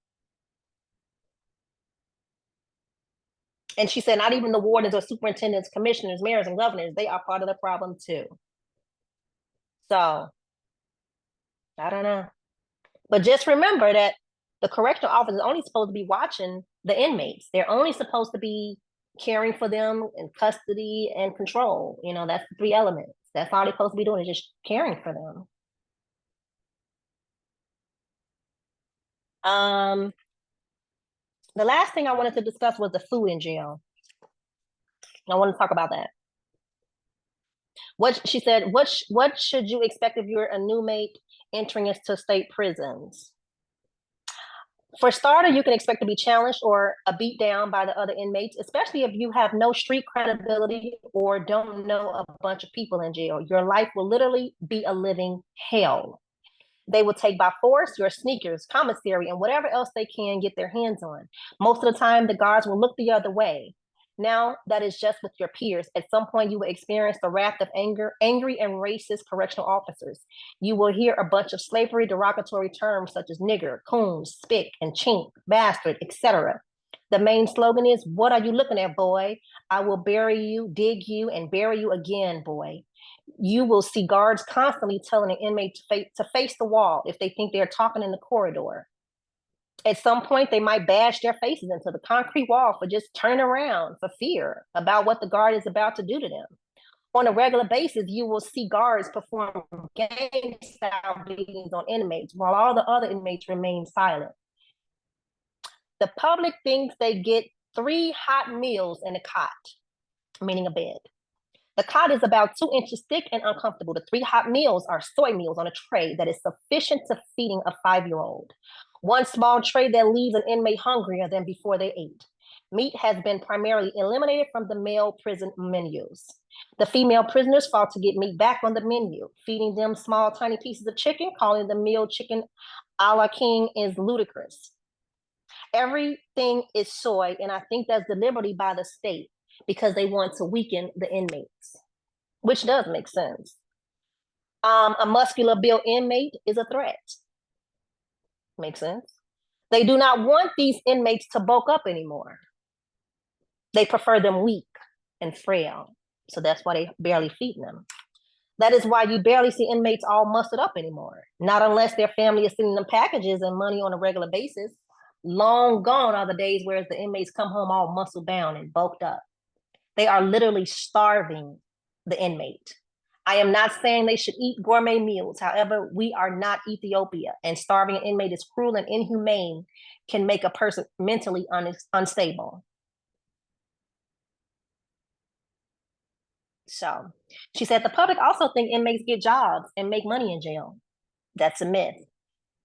A: And she said, not even the wardens or superintendents, commissioners, mayors, and governors, they are part of the problem too. So, I don't know. But just remember that the correctional officer is only supposed to be watching the inmates. They're only supposed to be caring for them in custody and control. You know, that's the three elements. That's all they're supposed to be doing, is just caring for them. The last thing I wanted to discuss was the food in jail. I want to talk about that. What she said, what should you expect if you're a new mate entering into state prisons? For starter, you can expect to be challenged or beat down by the other inmates, especially if you have no street credibility or don't know a bunch of people in jail. Your life will literally be a living hell. They will take by force your sneakers, commissary, and whatever else they can get their hands on. Most of the time, the guards will look the other way. Now, that is just with your peers. At some point, you will experience the wrath of angry and racist correctional officers. You will hear a bunch of slavery derogatory terms such as nigger, coon, spick, and chink, bastard, etc. The main slogan is, "What are you looking at, boy? I will bury you, dig you, and bury you again, boy." You will see guards constantly telling an inmate to face the wall if they think they're talking in the corridor. At some point, they might bash their faces into the concrete wall for just turning around for fear about what the guard is about to do to them. On a regular basis, you will see guards perform gang-style beatings on inmates while all the other inmates remain silent. The public thinks they get 3 hot meals in a cot, meaning a bed. The cot is about 2 inches thick and uncomfortable. The 3 hot meals are soy meals on a tray that is sufficient to feeding a 5-year-old. One small tray that leaves an inmate hungrier than before they ate. Meat has been primarily eliminated from the male prison menus. The female prisoners fought to get meat back on the menu. Feeding them small, tiny pieces of chicken, calling the meal chicken a la king, is ludicrous. Everything is soy, and I think that's deliberately by the state because they want to weaken the inmates, which does make sense. A muscular built inmate is a threat. Makes sense. They do not want these inmates to bulk up anymore. They prefer them weak and frail. So that's why they barely feed them. That is why you barely see inmates all muscled up anymore. Not unless their family is sending them packages and money on a regular basis. Long gone are the days where the inmates come home all muscle bound and bulked up. They are literally starving the inmate. I am not saying they should eat gourmet meals. However, we are not Ethiopia, and starving an inmate is cruel and inhumane, can make a person mentally unstable. So she said the public also think inmates get jobs and make money in jail. That's a myth.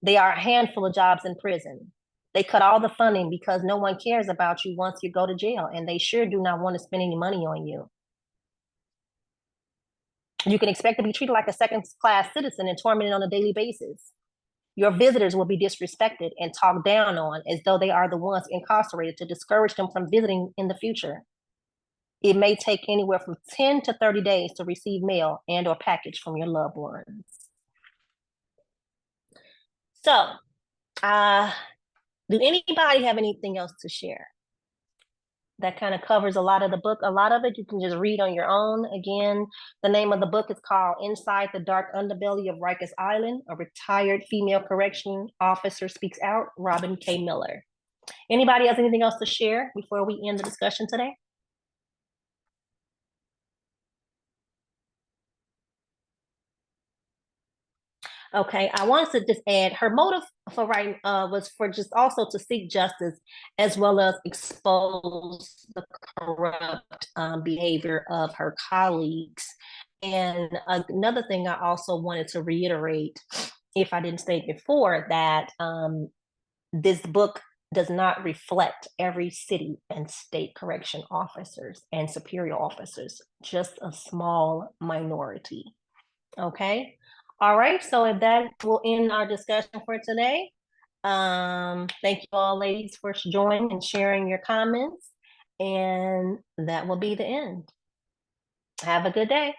A: There are a handful of jobs in prison. They cut all the funding because no one cares about you once you go to jail, and they sure do not want to spend any money on you. You can expect to be treated like a second-class citizen and tormented on a daily basis. Your visitors will be disrespected and talked down on as though they are the ones incarcerated to discourage them from visiting in the future. It may take anywhere from 10 to 30 days to receive mail and or package from your loved ones. So, do anybody have anything else to share? that kind of covers a lot of the book. A lot of it you can just read on your own. Again, the name of the book is called Inside the Dark Underbelly of Rikers Island, a retired female correction officer speaks out, Robin K. Miller. Anybody has anything else to share before we end the discussion today? Okay, I wanted to just add her motive for writing was for just also to seek justice as well as expose the corrupt behavior of her colleagues. And another thing I also wanted to reiterate, if I didn't state before, that this book does not reflect every city and state correction officers and superior officers, just a small minority. Okay. All right. So that will end our discussion for today. Thank you all, ladies, for joining and sharing your comments. And that will be the end. Have a good day.